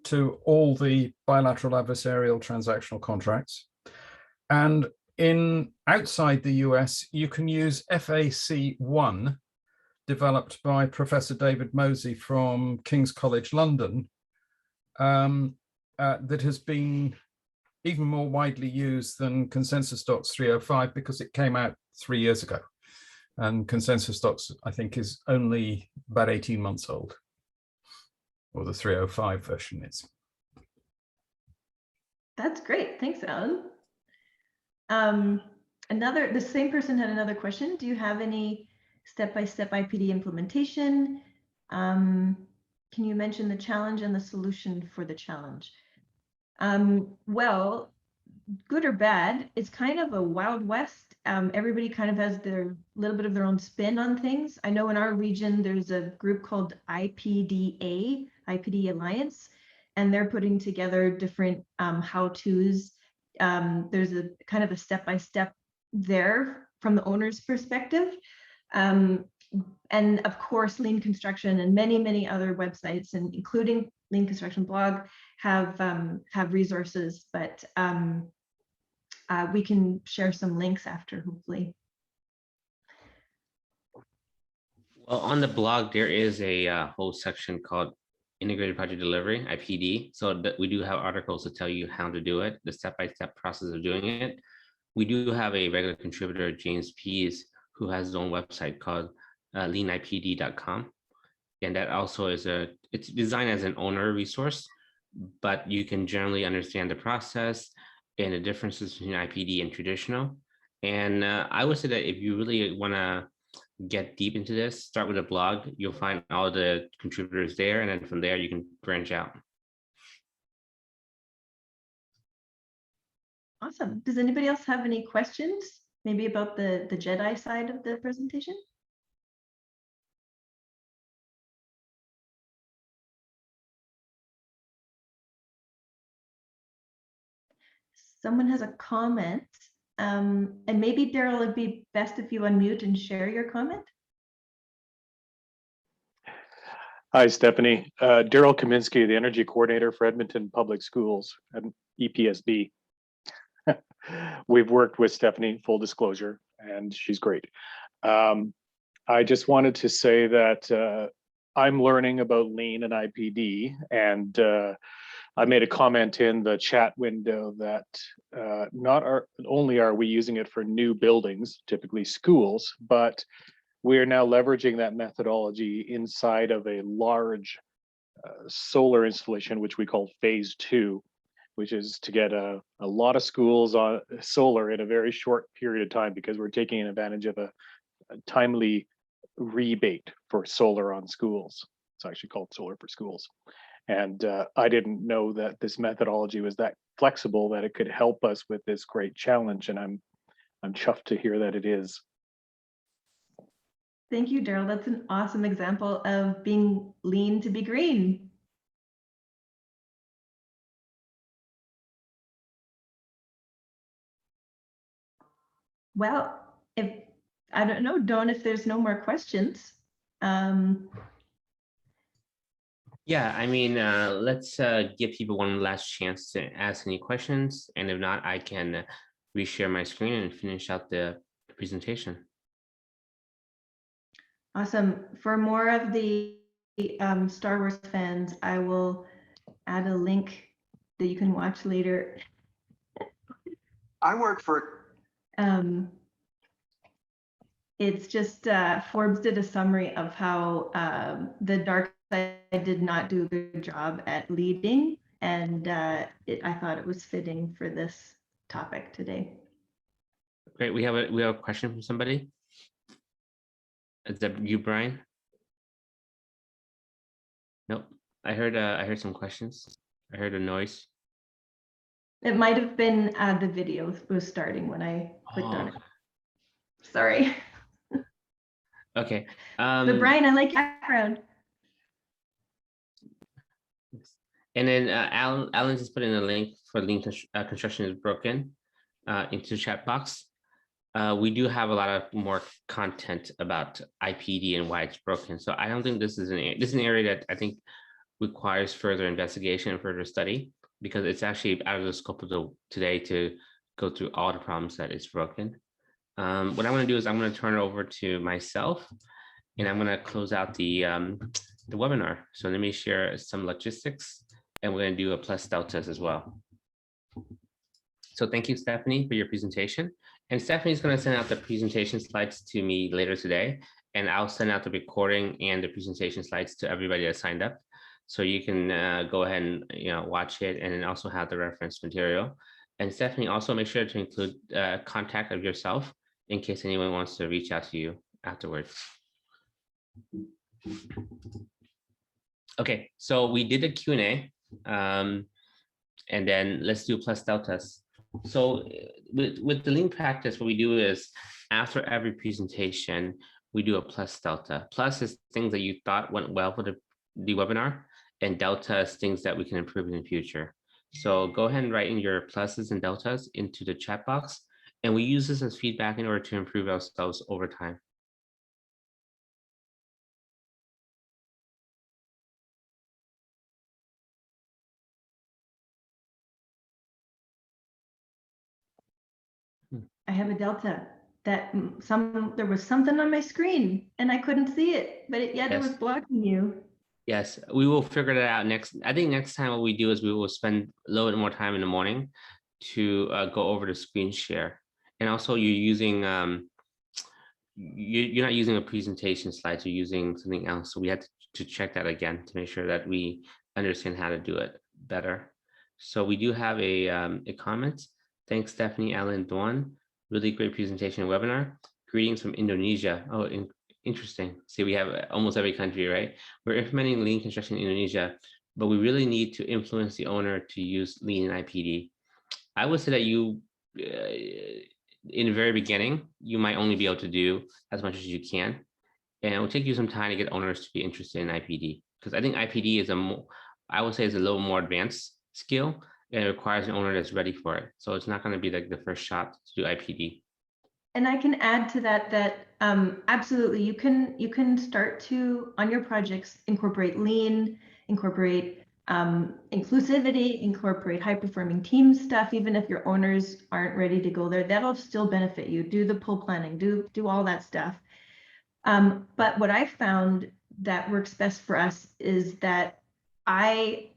to all the bilateral adversarial transactional contracts. And outside the US, you can use FAC1, developed by Professor David Mosey from King's College London, that has been even more widely used than Consensus Docs 305 because it came out 3 years ago. And Consensus Docs, I think, is only about 18 months old, or the 305 version is. That's great. Thanks, Alan. The same person had another question. Do you have any step-by-step IPD implementation? Can you mention the challenge and the solution for the challenge? Well, good or bad, it's kind of a wild west. Everybody kind of has their little bit of their own spin on things. I know in our region, there's a group called IPD Alliance, and they're putting together different how-tos. There's a kind of a step-by-step there from the owner's perspective. And of course, Lean Construction and many, many other websites, and including Lean Construction blog, have resources, but we can share some links after, hopefully. Well, on the blog, there is a whole section called Integrated Project Delivery, IPD. So that we do have articles to tell you how to do it, the step-by-step process of doing it. We do have a regular contributor, James Pease, who has his own website called leanipd.com. And that also is it's designed as an owner resource, but you can generally understand the process and the differences between IPD and traditional. And I would say that if you really want to get deep into this, start with a blog. You'll find all the contributors there, and then from there you can branch out. Awesome. Does anybody else have any questions, maybe about the JEDI side of the presentation? Someone has a comment, and maybe Daryl, it'd be best if you unmute and share your comment. Hi, Stephanie. Daryl Kaminsky, the Energy Coordinator for Edmonton Public Schools at EPSB. We've worked with Stephanie, full disclosure, and she's great. I just wanted to say that I'm learning about Lean and IPD, and I made a comment in the chat window that not only are we using it for new buildings, typically schools, but we are now leveraging that methodology inside of a large solar installation, which we call phase 2, which is to get a lot of schools on solar in a very short period of time, because we're taking advantage of a timely rebate for solar on schools. It's actually called Solar for Schools. And I didn't know that this methodology was that flexible, that it could help us with this great challenge. And I'm chuffed to hear that it is. Thank you, Daryl. That's an awesome example of being lean to be green. Well, I don't know, Dawn, if there's no more questions. Yeah, I mean, let's give people one last chance to ask any questions. And if not, I can reshare my screen and finish out the presentation. Awesome. For more of the Star Wars fans, I will add a link that you can watch later. I work for. It's just Forbes did a summary of how the dark side did not do a good job at leading, and I thought it was fitting for this topic today. Great. We have a question from somebody. Is that you, Brian? Nope. I heard some questions. I heard a noise. It might have been the video was starting when I clicked on it. Sorry. Okay. But Brian, I like your background. And then Alan just put in a link for Lean Construction is Broken into the chat box. We do have a lot of more content about IPD and why it's broken. So I don't think this is an area that I think requires further investigation and further study, because it's actually out of the scope of today to go through all the problems that it's broken. What I'm going to do is I'm going to turn it over to myself, and I'm going to close out the webinar. So let me share some logistics. and we're going to do a plus deltas as well. So thank you, Stephanie, for your presentation. And Stephanie's going to send out the presentation slides to me later today, and I'll send out the recording and the presentation slides to everybody that signed up. So you can go ahead and watch it, and then also have the reference material. And Stephanie, also make sure to include contact of yourself in case anyone wants to reach out to you afterwards. Okay, so we did a Q&A, and then let's do plus deltas. So with the lean practice, what we do is after every presentation, we do a plus delta. Plus is things that you thought went well for the webinar, and delta is things that we can improve in the future. So go ahead and write in your pluses and deltas into the chat box, and we use this as feedback in order to improve ourselves over time. I have a delta that there was something on my screen and I couldn't see it, but it Yes. was blocking you. Yes, we will figure that out next. I think next time what we do is we will spend a little bit more time in the morning to go over the screen share. And also you're using, you're not using a presentation slide, you're using something else. So we had to check that again to make sure that we understand how to do it better. So we do have a comment. Thanks, Stephanie, Alan, Duan. Really great presentation and webinar. Greetings from Indonesia. Oh, interesting. See, we have almost every country, right? We're implementing lean construction in Indonesia, but we really need to influence the owner to use lean IPD. I would say that you, in the very beginning, you might only be able to do as much as you can. And it will take you some time to get owners to be interested in IPD, because I think IPD is I would say is a little more advanced skill, and it requires an owner that's ready for it. So it's not going to be like the first shot to do IPD. And I can add to that absolutely you can start to on your projects incorporate lean, incorporate inclusivity, incorporate high performing team stuff. Even if your owners aren't ready to go there, that'll still benefit you. Do the pull planning, do all that stuff. But what I found that works best for us is that I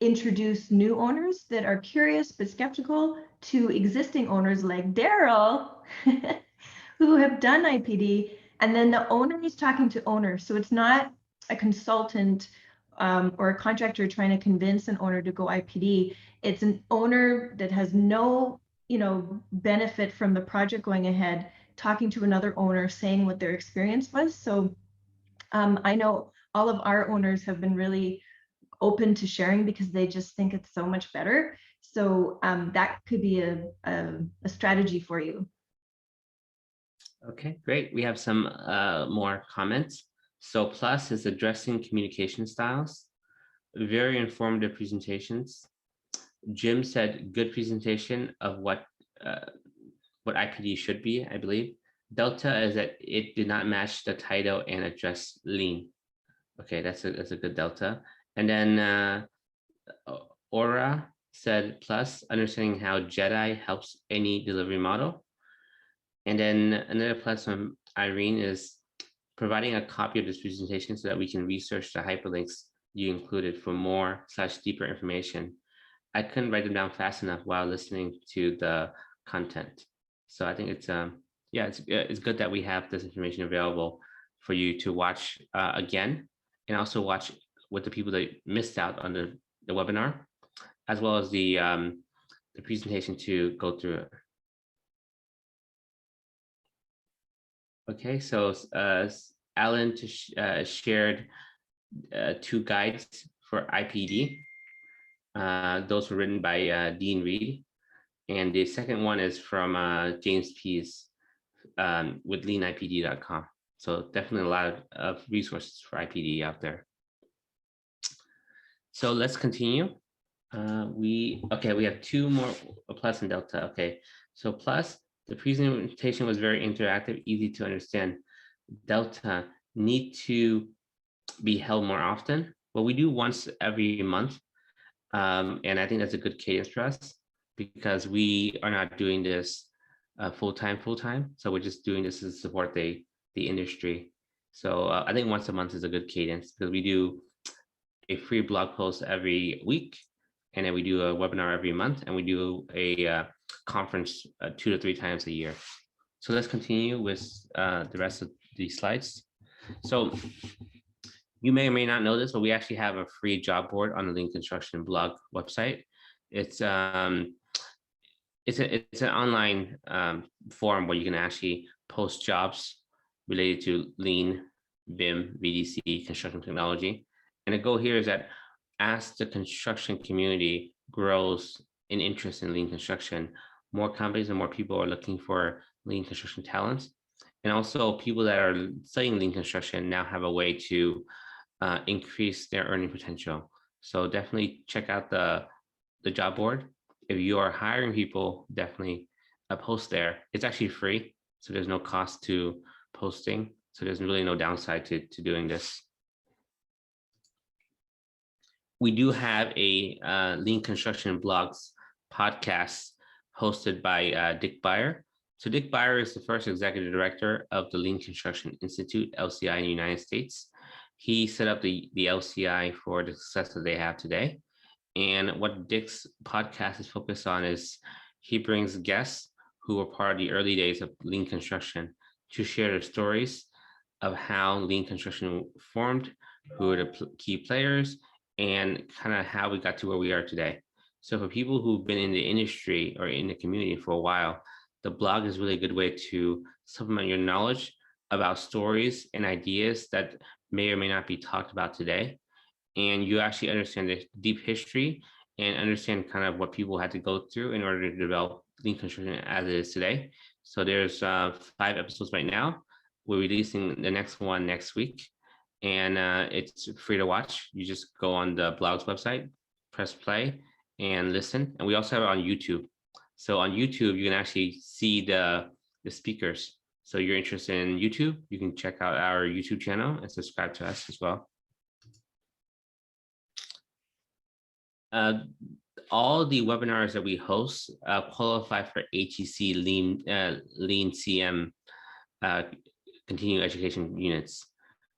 introduce new owners that are curious but skeptical to existing owners like Daryl who have done IPD, and then the owner is talking to owners. So it's not a consultant or a contractor trying to convince an owner to go IPD. It's an owner that has no benefit from the project going ahead, talking to another owner, saying what their experience was. So I know all of our owners have been really open to sharing because they just think it's so much better. So that could be a strategy for you. Okay, great. We have some more comments. So plus is addressing communication styles. Very informative presentations. Jim said good presentation of what IPD should be, I believe. Delta is that it did not match the title and address lean. Okay, that's a good delta. And then Aura said plus understanding how Jedi helps any delivery model. And then another plus from Irene is providing a copy of this presentation so that we can research the hyperlinks you included for more / deeper information. I couldn't write them down fast enough while listening to the content. So I think it's it's good that we have this information available for you to watch again, and also watch with the people that missed out on the webinar, as well as the presentation to go through it. Okay, so Alan shared 2 guides for IPD. Those were written by Dean Reed. And the second one is from James Pease with leanipd.com. So definitely a lot of resources for IPD out there. So let's continue. We have 2 more, plus and delta. Okay, so plus, the presentation was very interactive, easy to understand. Delta need to be held more often. Well, we do once every month. And I think that's a good cadence for us because we are not doing this full time. So we're just doing this to support the industry. So I think once a month is a good cadence because we do a free blog post every week, and then we do a webinar every month, and we do a conference 2 to 3 times a year. So let's continue with the rest of the slides. So you may or may not know this, but we actually have a free job board on the Lean Construction blog website. It's an online forum where you can actually post jobs related to Lean, BIM, VDC, construction technology. And the goal here is that as the construction community grows in interest in Lean construction, more companies and more people are looking for Lean construction talents. And also people that are studying Lean construction now have a way to increase their earning potential. So definitely check out the job board. If you are hiring people, definitely post there. It's actually free, so there's no cost to posting. So there's really no downside to doing this. We do have a Lean Construction Blogs podcast hosted by Dick Beyer. So Dick Beyer is the first executive director of the Lean Construction Institute, LCI, in the United States. He set up the LCI for the success that they have today. And what Dick's podcast is focused on is he brings guests who were part of the early days of Lean construction to share their stories of how Lean construction formed, who are the key players, and kind of how we got to where we are today. So for people who've been in the industry or in the community for a while, the blog is really a good way to supplement your knowledge about stories and ideas that may or may not be talked about today. And you actually understand the deep history and understand kind of what people had to go through in order to develop Lean construction as it is today. So there's 5 episodes right now. We're releasing the next one next week, and it's free to watch. You just go on the blog's website, press play, and listen. And we also have it on YouTube. So on YouTube, you can actually see the speakers. So you're interested in YouTube, you can check out our YouTube channel and subscribe to us as well. All the webinars that we host qualify for HEC Lean CM continuing education units.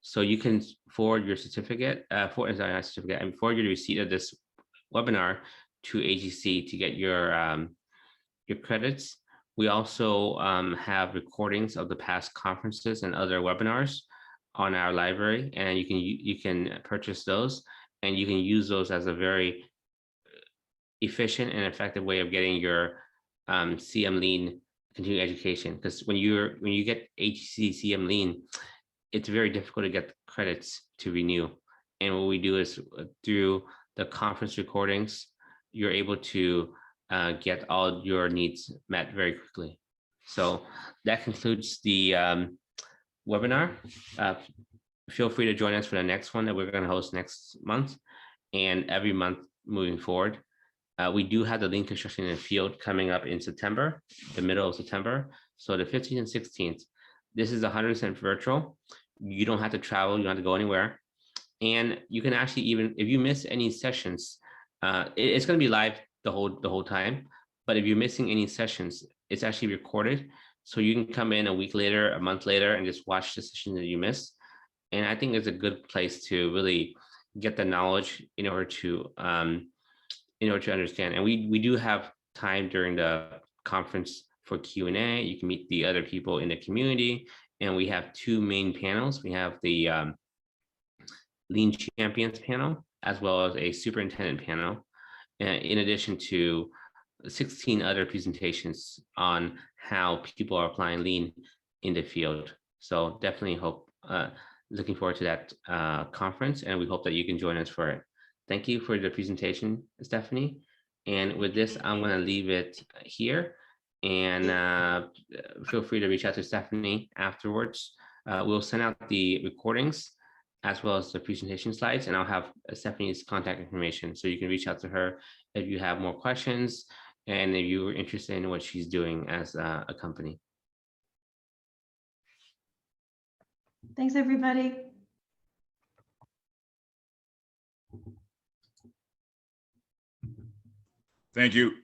So you can forward your certificate, forward your receipt of this webinar to HEC to get your credits. We also have recordings of the past conferences and other webinars on our library, and you can purchase those, and you can use those as a very efficient and effective way of getting your CM Lean continuing education. Because when you get HEC CM Lean, it's very difficult to get credits to renew. And what we do is through the conference recordings, you're able to get all your needs met very quickly. So that concludes the webinar. Feel free to join us for the next one that we're going to host next month and every month moving forward. We do have the Lean Construction in the Field coming up in September, the middle of September. So the 15th and 16th, this is 100% virtual. You don't have to travel, you don't have to go anywhere. And you can actually, even if you miss any sessions, it's going to be live the whole time. But if you're missing any sessions, it's actually recorded. So you can come in a week later, a month later, and just watch the session that you missed. And I think it's a good place to really get the knowledge in order to understand. And we do have time during the conference for Q&A. You can meet the other people in the community. And we have 2 main panels. We have the Lean Champions panel, as well as a superintendent panel, in addition to 16 other presentations on how people are applying Lean in the field. So definitely looking forward to that conference, and we hope that you can join us for it. Thank you for the presentation, Stephanie. And with this, I'm going to leave it here. And feel free to reach out to Stephanie afterwards. We'll send out the recordings as well as the presentation slides, and I'll have Stephanie's contact information, so you can reach out to her if you have more questions and if you're interested in what she's doing as a company. Thanks, everybody. Thank you.